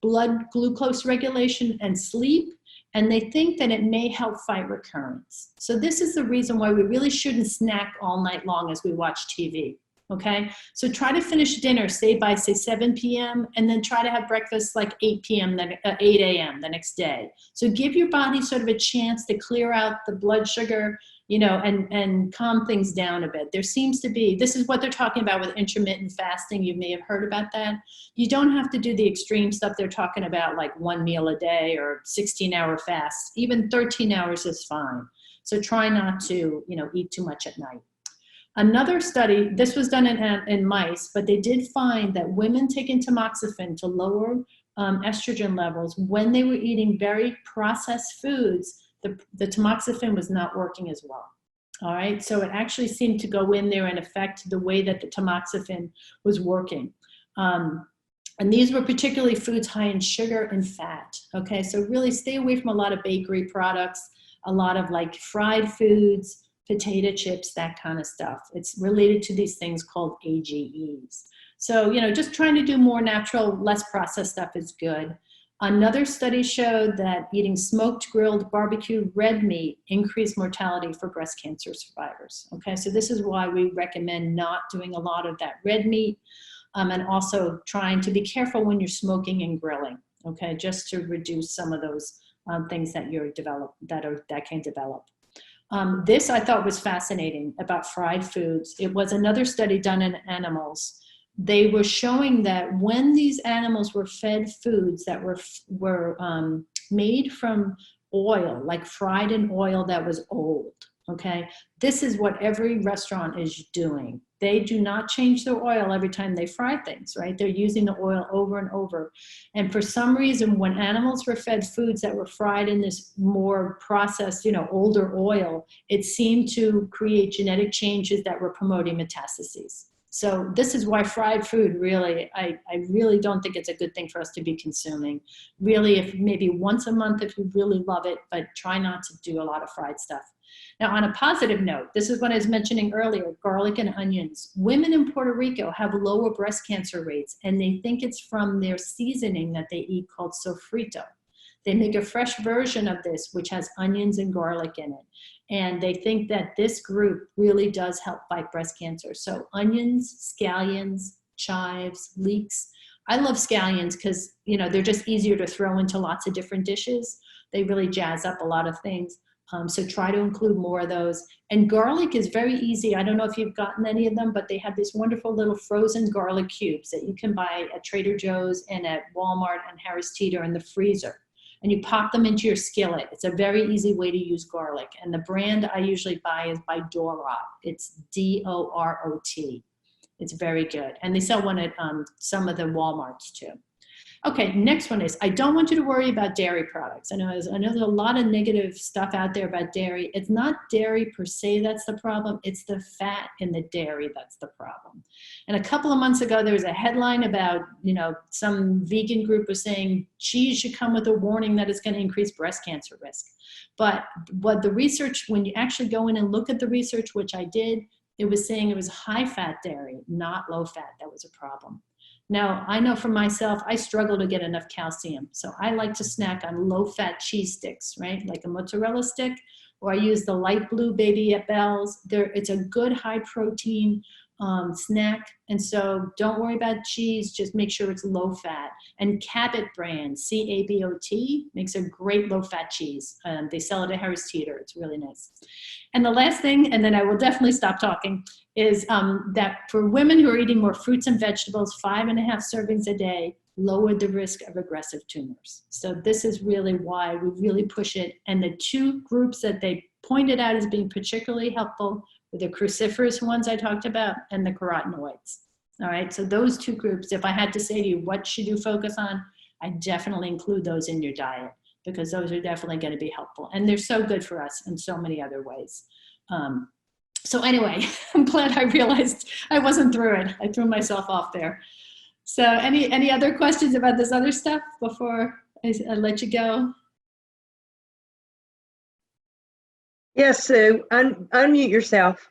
A: blood glucose regulation and sleep, and they think that it may help fight recurrence. So this is the reason why we really shouldn't snack all night long as we watch TV. Okay, so try to finish dinner, say by 7 p.m. and then try to have breakfast like 8 p.m., then 8 a.m. the next day. So give your body sort of a chance to clear out the blood sugar, and calm things down a bit. There seems to be, this is what they're talking about with intermittent fasting. You may have heard about that. You don't have to do the extreme stuff they're talking about, like 1 meal a day or 16-hour fasts. Even 13 hours is fine. So try not to, eat too much at night. Another study, this was done in mice, but they did find that women taking tamoxifen to lower estrogen levels when they were eating very processed foods, the tamoxifen was not working as well. All right, so it actually seemed to go in there and affect the way that the tamoxifen was working. And these were particularly foods high in sugar and fat. Okay, so really stay away from a lot of bakery products, a lot of like fried foods, potato chips, that kind of stuff. It's related to these things called AGEs. So, just trying to do more natural, less processed stuff is good. Another study showed that eating smoked, grilled, barbecued red meat increased mortality for breast cancer survivors. Okay, so this is why we recommend not doing a lot of that red meat, and also trying to be careful when you're smoking and grilling. Okay, just to reduce some of those things that that can develop. This I thought was fascinating about fried foods. It was another study done in animals. They were showing that when these animals were fed foods that were made from oil, like fried in oil that was old, okay? This is what every restaurant is doing. They do not change their oil every time they fry things, right? They're using the oil over and over. And for some reason, when animals were fed foods that were fried in this more processed, older oil, it seemed to create genetic changes that were promoting metastases. So this is why fried food really, I really don't think it's a good thing for us to be consuming. Really, if maybe once a month if you really love it, but try not to do a lot of fried stuff. Now, on a positive note, this is what I was mentioning earlier, garlic and onions. Women in Puerto Rico have lower breast cancer rates, and they think it's from their seasoning that they eat called sofrito. They make a fresh version of this, which has onions and garlic in it. And they think that this group really does help fight breast cancer. So onions, scallions, chives, leeks. I love scallions because, they're just easier to throw into lots of different dishes. They really jazz up a lot of things. So try to include more of those. And garlic is very easy. I don't know if you've gotten any of them, but they have these wonderful little frozen garlic cubes that you can buy at Trader Joe's and at Walmart and Harris Teeter in the freezer. And you pop them into your skillet. It's a very easy way to use garlic. And the brand I usually buy is by Dorot. It's D-O-R-O-T. It's very good. And they sell one at some of the Walmarts too. Okay, next one is, I don't want you to worry about dairy products. I know there's a lot of negative stuff out there about dairy. It's not dairy per se that's the problem. It's the fat in the dairy that's the problem. And a couple of months ago, there was a headline about, some vegan group was saying cheese should come with a warning that it's going to increase breast cancer risk. But what the research, when you actually go in and look at the research, which I did, it was saying it was high fat dairy, not low fat, that was a problem. Now, I know for myself, I struggle to get enough calcium. So I like to snack on low-fat cheese sticks, right? Like a mozzarella stick, or I use the light blue Baby at Bell's. It's a good high protein snack. And so don't worry about cheese, just make sure it's low fat. And Cabot brand, C-A-B-O-T, makes a great low fat cheese. They sell it at Harris Teeter. It's really nice. And the last thing, and then I will definitely stop talking, is that for women who are eating more fruits and vegetables, 5.5 servings a day, lower the risk of aggressive tumors. So this is really why we really push it. And the two groups that they pointed out as being particularly helpful were the cruciferous ones I talked about and the carotenoids. All right, so those two groups, if I had to say to you, what should you focus on? I definitely include those in your diet because those are definitely going to be helpful. And they're so good for us in so many other ways. So anyway, I'm glad I realized I wasn't through it. I threw myself off there. So any other questions about this other stuff before I let you go?
B: Yes, Sue, unmute yourself.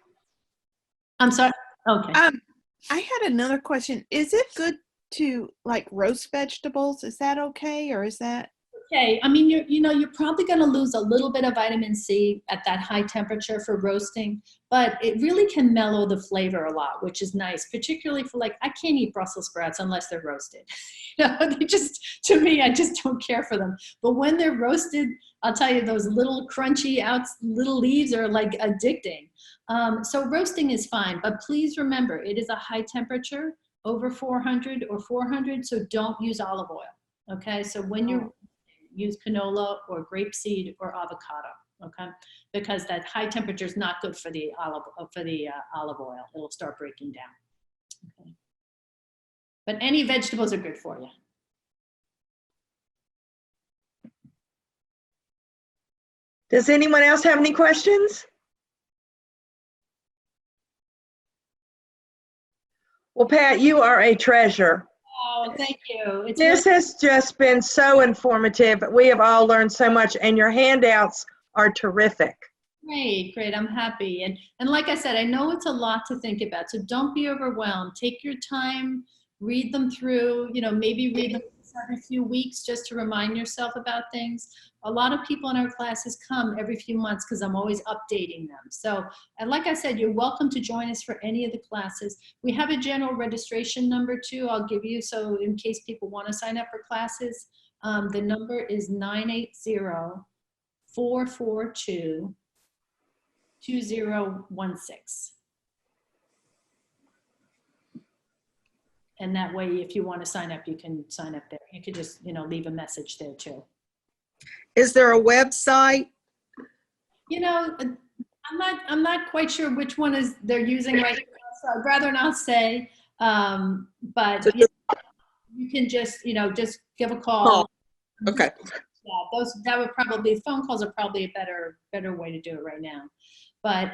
A: I'm sorry. Okay.
F: I had another question. Is it good to like roast vegetables? Is that okay, or is that?
A: Okay. I mean, you're probably going to lose a little bit of vitamin C at that high temperature for roasting, but it really can mellow the flavor a lot, which is nice, particularly for like, I can't eat Brussels sprouts unless they're roasted. They just, to me, I just don't care for them. But when they're roasted, I'll tell you, those little crunchy little leaves are like addicting. So roasting is fine, but please remember, it is a high temperature, over 400 or 400, so don't use olive oil. Okay, so when you're use canola or grapeseed or avocado, okay? Because that high temperature is not good for the olive oil. It'll start breaking down. Okay. But any vegetables are good for you.
B: Does anyone else have any questions? Well, Pat, you are a treasure.
A: Oh, thank you. It's
B: This has just been so informative. We have all learned so much, and your handouts are terrific.
A: Great. I'm happy. And like I said, I know it's a lot to think about, so don't be overwhelmed. Take your time, read them through, maybe read them every few weeks just to remind yourself about things. A lot of people in our classes come every few months because I'm always updating them. So, and like I said, you're welcome to join us for any of the classes. We have a general registration number too, I'll give you, so in case people want to sign up for classes. The number is 980-442-2016. And that way, if you want to sign up, you can sign up there. You could just, leave a message there too.
G: Is there a website?
A: I'm not quite sure which one they're using right now, so I'd rather not say. But
G: So
A: you can just give a call.
G: Okay.
A: Yeah, phone calls are probably a better way to do it right now. But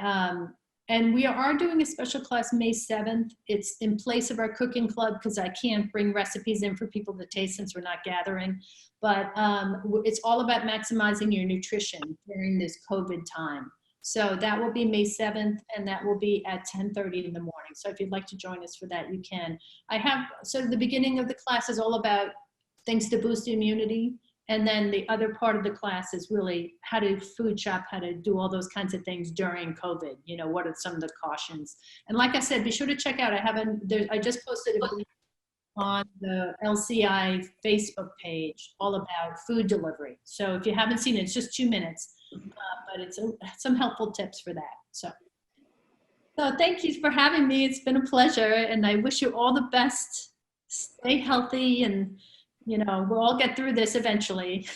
A: and we are doing a special class May 7th. It's in place of our cooking club because I can't bring recipes in for people to taste since we're not gathering. But it's all about maximizing your nutrition during this COVID time. So that will be May 7th, and that will be at 10:30 in the morning. So if you'd like to join us for that, you can. So the beginning of the class is all about things to boost immunity. And then the other part of the class is really how to food shop, how to do all those kinds of things during COVID. What are some of the cautions? And like I said, be sure to check out, I just posted a video on the LCI Facebook page all about food delivery. So if you haven't seen it, it's just 2 minutes, but it's some helpful tips for that. So thank you for having me. It's been a pleasure, and I wish you all the best. Stay healthy, and we'll all get through this eventually.